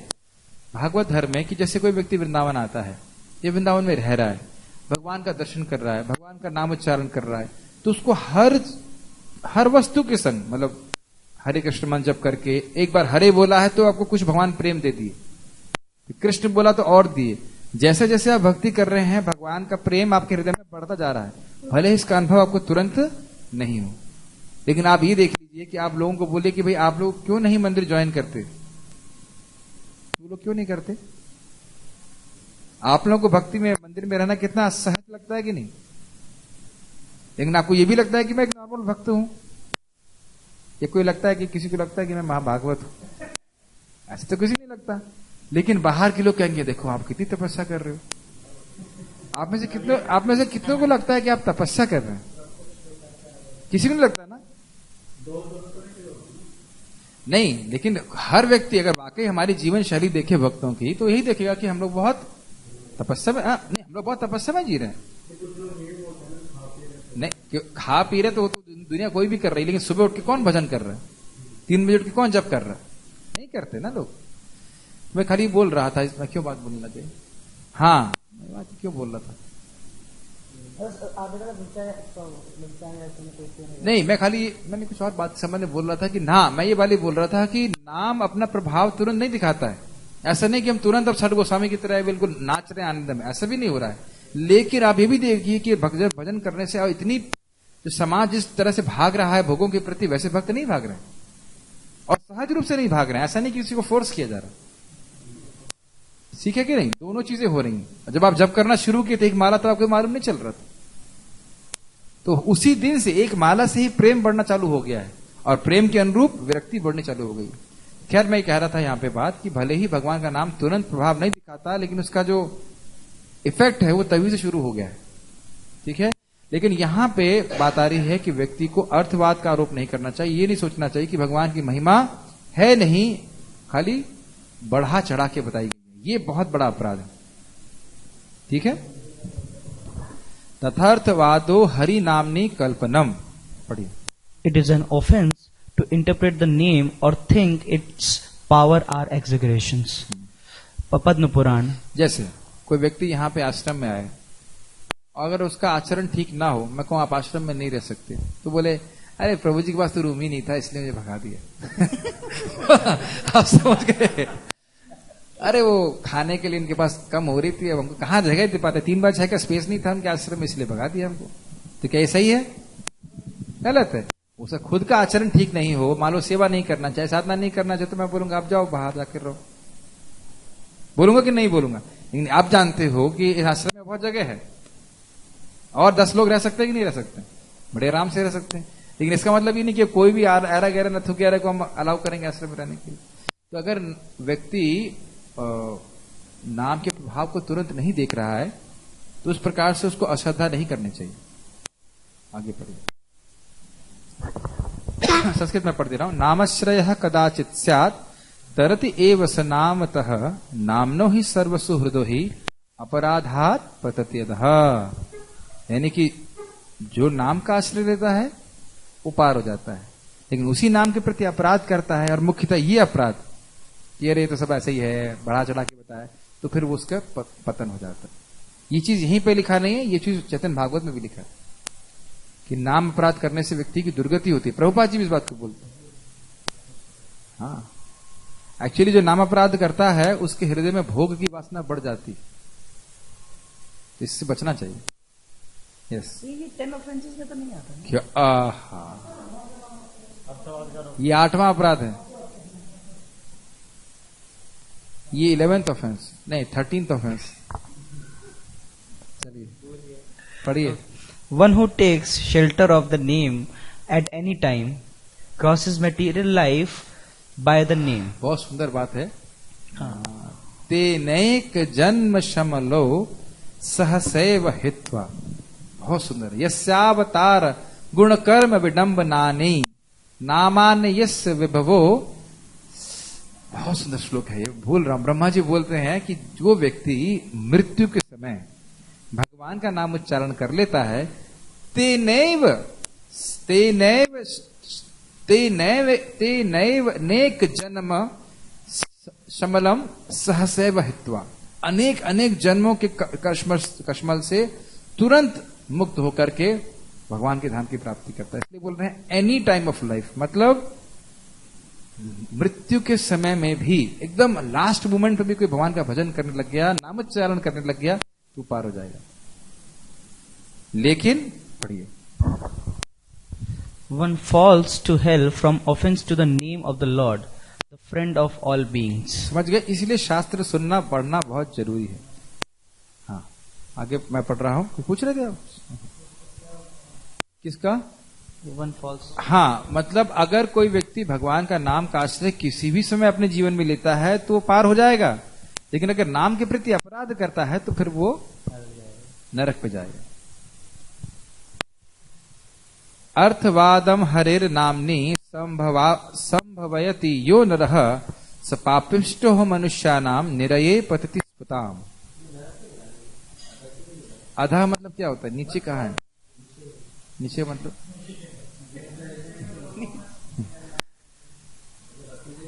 भागवत धर्म में कि जैसे कोई व्यक्ति वृंदावन आता है, ये वृंदावन में रह रहा है, भगवान का दर्शन कर रहा है, भगवान का नाम उच्चारण कर रहा है, तो उसको हर वस्तु के संग, मतलब हरे कृष्ण मंत्र जप करके, एक बार हरे बोला है तो आपको कुछ भगवान प्रेम दे दिए, कृष्ण बोला तो और दिए। जैसे जैसे आप भक्ति कर रहे हैं भगवान का प्रेम आपके हृदय में बढ़ता जा रहा है, भले इसका अनुभव आपको तुरंत नहीं हो। लेकिन आप ये देख लीजिए कि आप लोगों को बोले कि भाई आप लोग क्यों नहीं मंदिर ज्वाइन करते, वो लोग क्यों नहीं करते? आप लोगों को भक्ति में मंदिर में रहना कितना सहज लगता है कि नहीं? लेकिन आपको ये भी लगता है कि मैं एक नॉर्मल भक्त हूं, या कोई लगता है कि किसी को लगता है कि मैं महाभागवत हूं? ऐसे तो किसी नहीं लगता। लेकिन बाहर के लोग कहेंगे देखो आप कितनी तपस्या कर रहे हो। आप में से कितनों को लगता है कि आप तपस्या कर रहे हैं? किसी को नहीं लगता ना? नहीं, लेकिन हर व्यक्ति अगर वाकई हमारी जीवन शैली देखे भक्तों की, तो यही देखेगा कि हम लोग बहुत तपस्या में, नहीं हम लोग बहुत तपस्या में जी रहे हैं। नहीं खा पी रहे तो दुनिया कोई भी कर रही, लेकिन सुबह उठ के कौन भजन कर रहा है? 3 बजे उठ के कौन जप कर रहा है? नहीं करते ना लोग। मैं खाली बोल रहा था, इसमें क्यों बात बोलना चाहिए? हाँ मैं बात क्यों बोल रहा था? नहीं मैंने कुछ और बात समझ में बोल रहा था कि ना, मैं ये वाली बोल रहा था कि नाम अपना प्रभाव तुरंत नहीं दिखाता है। ऐसा नहीं कि हम तुरंत अब छठ गोस्वामी की तरह बिल्कुल नाच रहे हैं आनंद में, ऐसा भी नहीं हो रहा है। लेकिन आप ये भी देखिए कि भजन करने से और इतनी जो समाज जिस तरह से भाग रहा है भोगों के प्रति, वैसे भक्त नहीं भाग रहे हैं और सहज रूप से नहीं भाग रहे हैं। ऐसा नहीं कि किसी को फोर्स किया जा रहा। सीखे कि नहीं, दोनों चीजें हो रही हैं। जब आप जब करना शुरू किए थे एक माला, तो आपको मालूम नहीं चल रहा था, तो उसी दिन से एक माला से ही प्रेम बढ़ना चालू हो गया है और प्रेम के अनुरूप विरक्ति बढ़नी चालू हो गई। खैर मैं कह रहा था यहाँ पे बात कि भले ही भगवान का नाम तुरंत प्रभाव नहीं दिखाता, लेकिन उसका जो इफेक्ट है वो तभी से शुरू हो गया है। ठीक है, लेकिन यहाँ पे बात आ रही है कि व्यक्ति को अर्थवाद का आरोप नहीं करना चाहिए। ये नहीं सोचना चाहिए कि भगवान की महिमा है नहीं, खाली बढ़ा चढ़ा के बताई गई है। ये बहुत बड़ा अपराध है। ठीक है, तथार्थवादो हरि नामनी कल्पनम। पढ़िए। It is an offense to interpret the name or think its power are exaggerations. Padma Purana. जैसे कोई व्यक्ति यहाँ पे आश्रम में आए, अगर उसका आचरण ठीक ना हो, मैं कहूँ आप आश्रम में नहीं रह सकते, तो बोले अरे प्रभु जी के पास तो रूम ही नहीं था इसलिए मुझे भगा दिया। आप समझ गए? अरे वो खाने के लिए इनके पास कम हो रही थी, अब हमको कहाँ जगह दे पाते, 3 बार 6 का स्पेस नहीं था उनके आश्रम में, इसलिए भगा दिया हमको। तो क्या ये सही है? गलत है। उसका खुद का आचरण ठीक नहीं हो, मान लो सेवा नहीं करना चाहे, साधना नहीं करना चाहे, तो मैं बोलूंगा आप जाओ बाहर जाकर रहो। बोलूंगा कि नहीं बोलूंगा? लेकिन आप जानते हो कि इस आश्रम में बहुत जगह है और 10 लोग रह सकते हैं कि नहीं रह सकते? बड़े आराम से रह सकते हैं। लेकिन इसका मतलब ये नहीं कि कोई भी आरा गहरा नथु गहरा को हम अलाउ करेंगे आश्रम में रहने के लिए। तो अगर व्यक्ति नाम के प्रभाव को तुरंत नहीं देख रहा है, तो उस प्रकार से उसको अश्रद्धा नहीं करनी चाहिए। आगे पढ़िए। संस्कृत में पढ़ दे रहा हूं। नामश्रय कदाचित स्यात् तरति एव स नामतः नामनो ही सर्वसु हृदो ही अपराधात पतति अधः। यानी कि जो नाम का आश्रय लेता है वो पार हो जाता है, लेकिन उसी नाम के प्रति अपराध करता है, और मुख्यतः ये अपराध कि अरे तो सब ऐसे ही है, बढ़ा चढ़ा के बताया, तो फिर वो उसका पतन हो जाता है। ये चीज यहीं पे लिखा नहीं है, ये चीज चैतन्य भागवत में भी लिखा है कि नाम अपराध करने से व्यक्ति की दुर्गति होती है। प्रभुपाद जी भी इस बात को बोलते हैं। हाँ, एक्चुअली जो नाम अपराध करता है उसके हृदय में भोग की वासना बढ़ जाती है, इससे बचना चाहिए। यस, ये 10 ऑफेंसेस में तो नहीं आता है? क्या? ये 8वां अपराध है, ये 11th ऑफेंस नहीं 13th ऑफेंस। चलिए पढ़िए। One who takes shelter of the name at any time crosses material life by the name. बहुत सुंदर बात है। ते नैक जन्म शमलो सहसैव हित्वा। बहुत सुंदर। यस्यावतार गुण कर्म विडंबनानि नामान्य यस्य विभवो। बहुत सुंदर श्लोक है ये, भूल रहा हूं। ब्रह्मा जी बोलते हैं कि जो व्यक्ति मृत्यु के समय भगवान का नाम उच्चारण कर लेता है, तेनैव नेक जन्म शमलम सहसैव हित्वा। अनेक अनेक जन्मों के कश्मल से तुरंत मुक्त होकर के भगवान के धाम की प्राप्ति करता है। इसलिए बोल रहे हैं एनी टाइम ऑफ लाइफ, मतलब मृत्यु के समय में भी, एकदम लास्ट मोमेंट पे भी कोई भगवान का भजन करने लग गया, नामोच्चारण करने लग गया, तो पार हो जाएगा। लेकिन पढ़िए। One falls to hell from offense to the name of the Lord, the friend of all beings. समझ गए? इसलिए शास्त्र सुनना पढ़ना बहुत जरूरी है। हाँ, आगे मैं पढ़ रहा हूं। पूछ रहे थे आप किसका? One falls. हाँ, मतलब अगर कोई व्यक्ति भगवान का नाम का आश्रय किसी भी समय अपने जीवन में लेता है तो वो पार हो जाएगा, लेकिन अगर नाम के प्रति अपराध करता है तो फिर वो नरक पे जाएगा। अर्थवादम हरेर नामनी संभवयति यो नरः स पापिष्टो मनुष्यानाम निरये पतति स्फुताम। अधः मतलब क्या होता है? नीचे कहाँ है? नीचे मतलब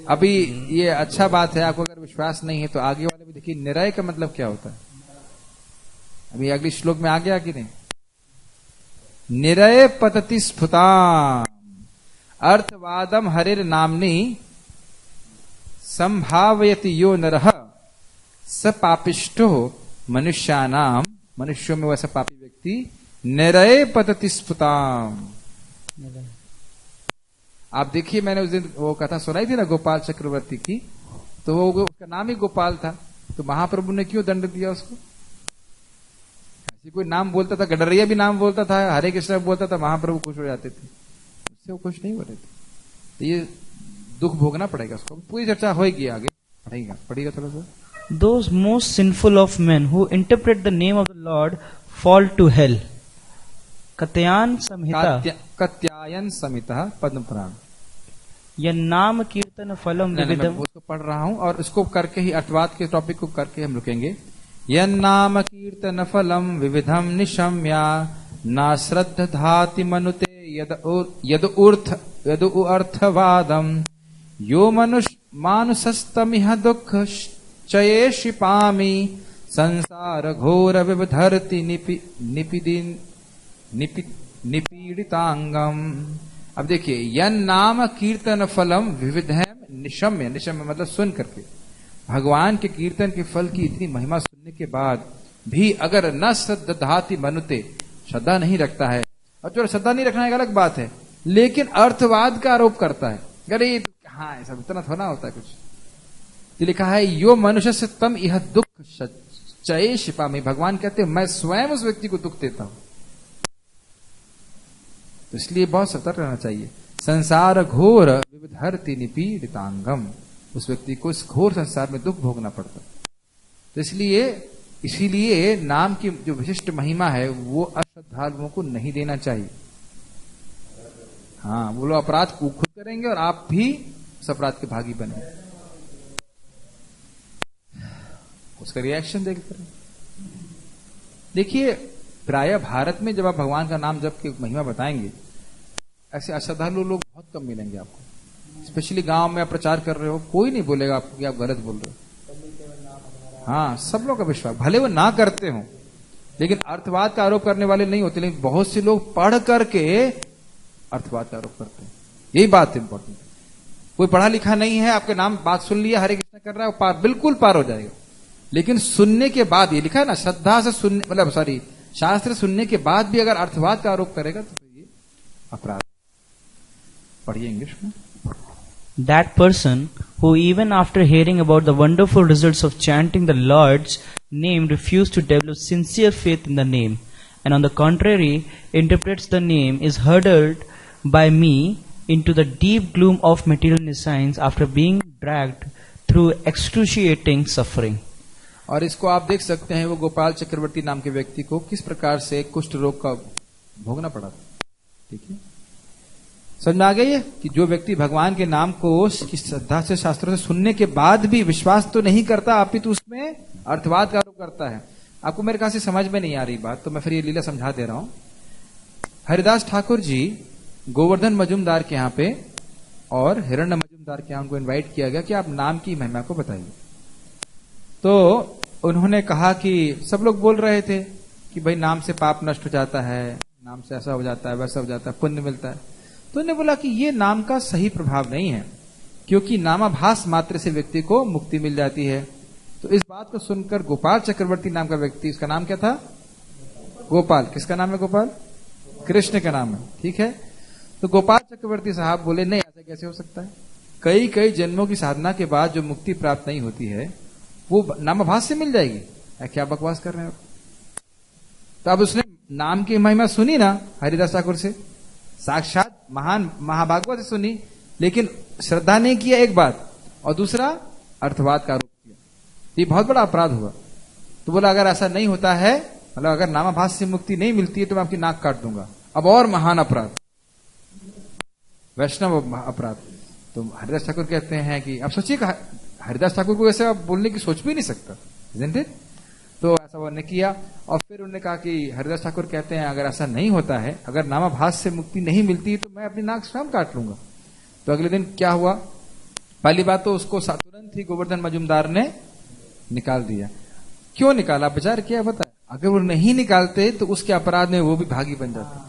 अभी ये अच्छा बात है, आपको अगर विश्वास नहीं है तो आगे वाले भी देखिए, निरय का मतलब क्या होता है? अभी अगले श्लोक में आ गया कि नहीं? निरय पतति स्फुताम अर्थवादम हरिर नामनी संभावयति यो नरः स पापिष्टो मनुष्यानाम, मनुष्यों में वैसा पापी व्यक्ति निरय पतति स्फुताम। आप देखिए, मैंने उस दिन वो कथा सुनाई थी ना गोपाल चक्रवर्ती की, तो वो उसका नाम ही गोपाल था, तो महाप्रभु ने क्यों दंड दिया उसको? ऐसे कोई नाम बोलता था, गडरिया भी नाम बोलता था, हरे कृष्ण बोलता था, महाप्रभु खुश हो जाते थे, उससे वो खुश नहीं हो रहे थे। तो ये दुख भोगना पड़ेगा उसको। पूरी चर्चा होगी आगे, पढ़ेगा थोड़ा सा। Those most sinful of men who interpret the name of the Lord fall to hell. Katyayan संहिता, कत्यायन संहिता पद्म पुराण। यह नाम कीर्तन फलम विविधम। मैं उसको पढ़ रहा हूं और इसको करके ही अर्थवाद के टॉपिक को करके हम रुकेंगे। यन्नाम कीर्तन फलम विविधम निशम्या ना श्रद्धाति मनुते यद अर्थवादम यो मानुषस्तमिह दुख चये शिपामि संसार घोर विवधरति निपीड़ितांगम। अब देखिए, यन नाम कीर्तन फलम विविधम निशम्य, निशम्य मतलब सुन करके, भगवान के कीर्तन के फल की इतनी महिमा सुनने के बाद भी अगर न श्रद्धाति मनुते, श्रद्धा नहीं रखता है, और जो श्रद्धा नहीं रखना एक अलग बात है, लेकिन अर्थवाद का आरोप करता है, अरे हाँ ऐसा इतना थोड़ा होता है कुछ। तो लिखा है यो मनुष्य से तम यह दुख चये शिपामि, भगवान कहते हैं मैं स्वयं उस व्यक्ति को दुख देता हूं। तो इसलिए बहुत सतर्क रहना चाहिए। संसार घोर विविधरति निपीड़ितांगम, उस व्यक्ति को इस घोर संसार में दुख भोगना पड़ता। तो इसीलिए नाम की जो विशिष्ट महिमा है वो अश्रद्धालुओं को नहीं देना चाहिए। हाँ, वो लोग अपराध को खुद करेंगे और आप भी उस अपराध के भागी बने। उसका रिएक्शन देखते रहे। देखिए, प्राय भारत में जब आप भगवान का नाम जप के महिमा बताएंगे, ऐसे अश्रद्धालु लोग बहुत कम मिलेंगे आपको। स्पेशली गांव में आप प्रचार कर रहे हो, कोई नहीं बोलेगा आपको कि आप गलत बोल रहे हो। हाँ, सब लोग का विश्वास, भले वो ना करते हो, लेकिन अर्थवाद का आरोप करने वाले नहीं होते। लेकिन बहुत से लोग पढ़ करके अर्थवाद का आरोप करते हैं। यही बात इंपॉर्टेंट। कोई पढ़ा लिखा नहीं है, आपके नाम बात सुन लिया, हरे कृष्ण कर रहा है, पार बिल्कुल पार हो जाएगा। लेकिन सुनने के बाद, ये लिखा है ना, श्रद्धा से सुनने, मतलब सॉरी, शास्त्र सुनने के बाद भी अगर अर्थवाद का आरोप करेगा तो ये अपराध। पढ़िए इंग्लिश में। That person who even after hearing about the wonderful results of chanting the Lord's name refused to develop sincere faith in the name, and on the contrary interprets the name, is hurled by me into the deep gloom of material nescience after being dragged through excruciating suffering. और इसको आप देख सकते हैं, वो गोपाल चक्रवर्ती नाम के व्यक्ति को किस प्रकार से कुष्ठ रोग का भोगना पड़ा। ठीक है, समझ में आ गई है कि जो व्यक्ति भगवान के नाम को श्रद्धा से शास्त्रों से सुनने के बाद भी विश्वास तो नहीं करता, अपितु उसमें अर्थवाद का आरोप करता है। आपको मेरे कहा से समझ में नहीं आ रही बात, तो मैं फिर ये लीला समझा दे रहा हूं। हरिदास ठाकुर जी गोवर्धन मजुमदार के यहाँ पे और हिरण्य मजुमदार के यहाँ उनको इन्वाइट किया गया कि आप नाम की महिमा को बताइए। तो उन्होंने कहा कि सब लोग बोल रहे थे कि भाई नाम से पाप नष्ट हो जाता है, नाम से ऐसा हो जाता है, वैसा हो जाता है, पुण्य मिलता है। तो उन्होंने बोला कि ये नाम का सही प्रभाव नहीं है, क्योंकि नामाभास मात्र से व्यक्ति को मुक्ति मिल जाती है। तो इस बात को सुनकर गोपाल चक्रवर्ती नाम का व्यक्ति, उसका नाम क्या था? गोपाल। किसका नाम है गोपाल? कृष्ण का नाम है। ठीक है, तो गोपाल चक्रवर्ती साहब बोले नहीं, ऐसा कैसे हो सकता है? कई कई जन्मों की साधना के बाद जो मुक्ति प्राप्त नहीं होती है वो नामाभास से मिल जाएगी। क्या बकवास कर रहे हैं आप? तो अब उसने नाम की महिमा सुनी ना हरिदास ठाकुर से, साक्षात महान महाभागवत से सुनी, लेकिन श्रद्धा नहीं किया एक बात, और दूसरा अर्थवाद का आरोप किया। ये बहुत बड़ा अपराध हुआ। तो बोला अगर ऐसा नहीं होता है, मतलब अगर नामाभास से मुक्ति नहीं मिलती है तो मैं आपकी नाक काट दूंगा। अब और महान अपराध, वैष्णव अपराध। तो हरिदास ठाकुर कहते हैं कि अब सोचिए हरिदास ठाकुर को ऐसे आप बोलने की सोच भी नहीं सकता, isn't it? तो ऐसा उन्होंने किया। और फिर उन्होंने कहा कि हरिदास ठाकुर कहते हैं अगर ऐसा नहीं होता है, अगर नामाभास से मुक्ति नहीं मिलती तो मैं अपनी नाक स्वयं काट लूंगा। तो अगले दिन क्या हुआ, पहली बात तो उसको तुरंत ही गोवर्धन मजुमदार ने निकाल दिया। क्यों निकाला, विचार किया पता है? अगर वो नहीं निकालते तो उसके अपराध में वो भी भागी बन जाता।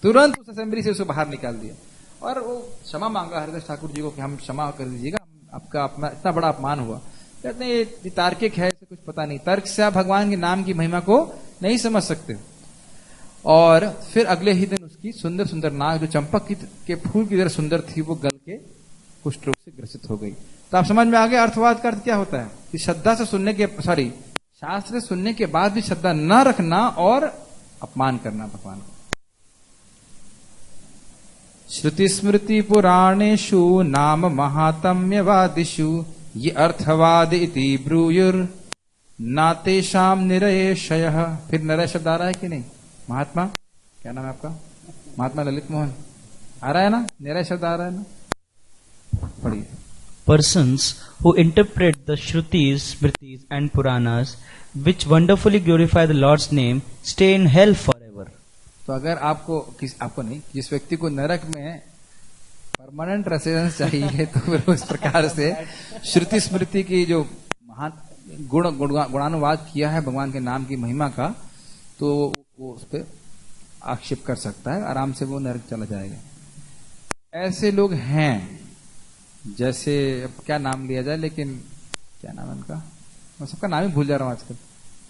तुरंत उस असेंबली से उसे बाहर निकाल दिया और वो क्षमा मांगा हरिदास ठाकुर जी को कि हम क्षमा कर दीजिएगा, आपका इतना बड़ा अपमान हुआ। कहते हैं ये तार्किक है, इसे कुछ पता नहीं, तर्क से आप भगवान के नाम की महिमा को नहीं समझ सकते। और फिर अगले ही दिन उसकी सुंदर सुंदर नाक जो चंपक के फूल की तरह सुंदर थी वो गल के कुष्ठ रोग से ग्रसित हो गई। तो आप समझ में आ गए अर्थवाद का अर्थ क्या होता है कि श्रद्धा से सुनने के शास्त्र से सुनने के बाद भी श्रद्धा न रखना और अपमान करना भगवान को। श्रुति स्मृति पुराणेषु नाम महात्म्यवादिषु ये अर्थवाद इति ब्रूयुर नातेषाम निरयेशयः। फिर निरय शब्द आ रहा है कि नहीं? महात्मा, क्या नाम है आपका? महात्मा ललित मोहन आ रहा है ना? निरय शब्द आ रहा है ना? पढ़िए। Persons who interpret the Shrutis, Smritis and Puranas, which wonderfully glorify the Lord's name, stay in hell forever. तो अगर आपको नहीं, जिस व्यक्ति को नरक में परमानेंट रेसिडेंस चाहिए तो फिर उस प्रकार से श्रुति स्मृति की जो महान गुणानुवाद किया है भगवान के नाम की महिमा का, तो वो उस पर आक्षेप कर सकता है, आराम से वो नरक चला जाएगा। ऐसे लोग हैं, जैसे अब क्या नाम लिया जाए, लेकिन क्या नाम है उनका, मैं सबका नाम ही भूल जा रहा हूं आजकल।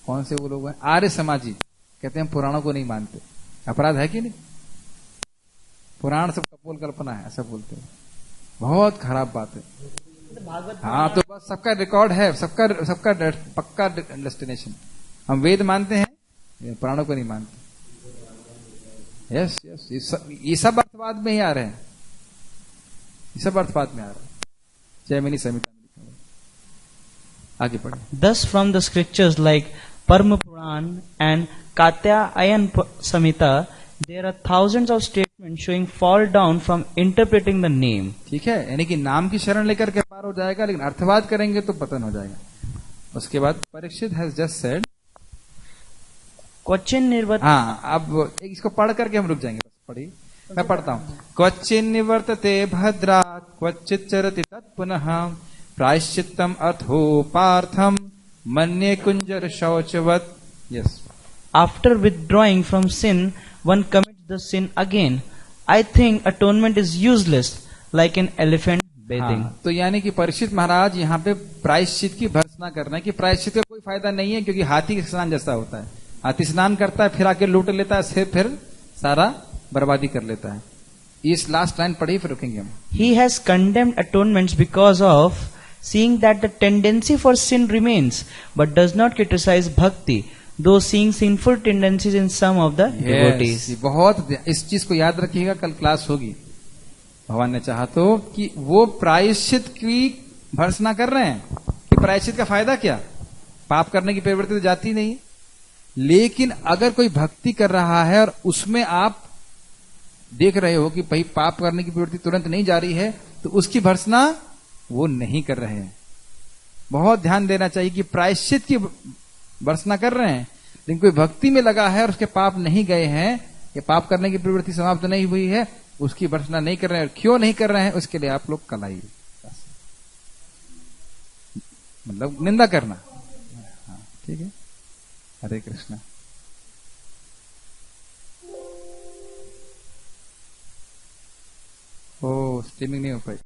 कौन से वो लोग हैं? आर्य समाजी, कहते हैं पुराणों को नहीं मानते। अपराध है कि नहीं? पुराण सब कपोल कल्पना है ऐसा बोलते हैं, बहुत खराब बात है। हाँ, तो बस सबका रिकॉर्ड है, सबका पक्का डेस्टिनेशन। हम वेद मानते हैं, पुराणों को नहीं मानते। यस यस, ये सब अर्थवाद में ही आ रहे हैं, ये सब अर्थवाद में आ रहे हैं। जैमिनी संहिता में लिखा हुआ। आगे पढ़े। Thus from the scriptures like Parma Puran and Katyayana Samhita, there are thousands of statements showing fall down from interpreting the name. ठीक है, यानी कि नाम की शरण लेकर के पार हो जाएगा, लेकिन अर्थवाद करेंगे तो पतन हो जाएगा। उसके बाद परीक्षित हैज जस्ट सेड, क्वचिन निर्वर्त। हाँ, अब इसको पढ़ करके हम रुक जाएंगे, बस पढ़िए, मैं पढ़ता हूँ। क्वचिन निवर्तते भद्रा क्वचित चरति तत्पुनः प्रायश्चित्तम अथो पार्थम मन्ये कुंजर शौचवत। Yes. After withdrawing from sin, one commits the sin again. I think atonement is useless, like an elephant bathing. हाँ, तो यानी कि परीक्षित महाराज यहाँ पे प्रायश्चित की भर्त्सना कर रहे हैं कि प्रायश्चित का कोई फायदा नहीं है, क्योंकि हाथी के स्नान जैसा होता है। हाथी स्नान करता है, फिर आके लूट लेता है, फिर सारा बर्बादी कर लेता है। इस लास्ट लाइन पढ़ी, फिर रुकेंगे हम। He has condemned atonements because of seeing that the tendency for sin remains, but does not criticize bhakti, though seeing sinful tendencies in some of the devotees. Yes, बहुत इस चीज को याद रखिएगा, कल क्लास होगी भगवान ने चाहा तो, कि वो प्रायश्चित की भर्त्सना कर रहे हैं कि प्रायश्चित का फायदा क्या, पाप करने की प्रवृत्ति तो जाती नहीं। लेकिन अगर कोई भक्ति कर रहा है और उसमें आप देख रहे हो कि भाई पाप करने की प्रवृत्ति तुरंत नहीं जा रही है, तो उसकी भर्त्सना वो नहीं कर रहे हैं। बहुत ध्यान देना चाहिए कि प्रायश्चित की भर्त्सना कर रहे हैं, लेकिन कोई भक्ति में लगा है और उसके पाप नहीं गए हैं, या पाप करने की प्रवृत्ति समाप्त नहीं हुई है, उसकी भर्त्सना नहीं कर रहे हैं। और क्यों नहीं कर रहे हैं, उसके लिए आप लोग कल आइए, मतलब निंदा करना। हाँ, ठीक है। हरे कृष्णा। ओ, स्ट्रीमिंग नहीं हो पाई।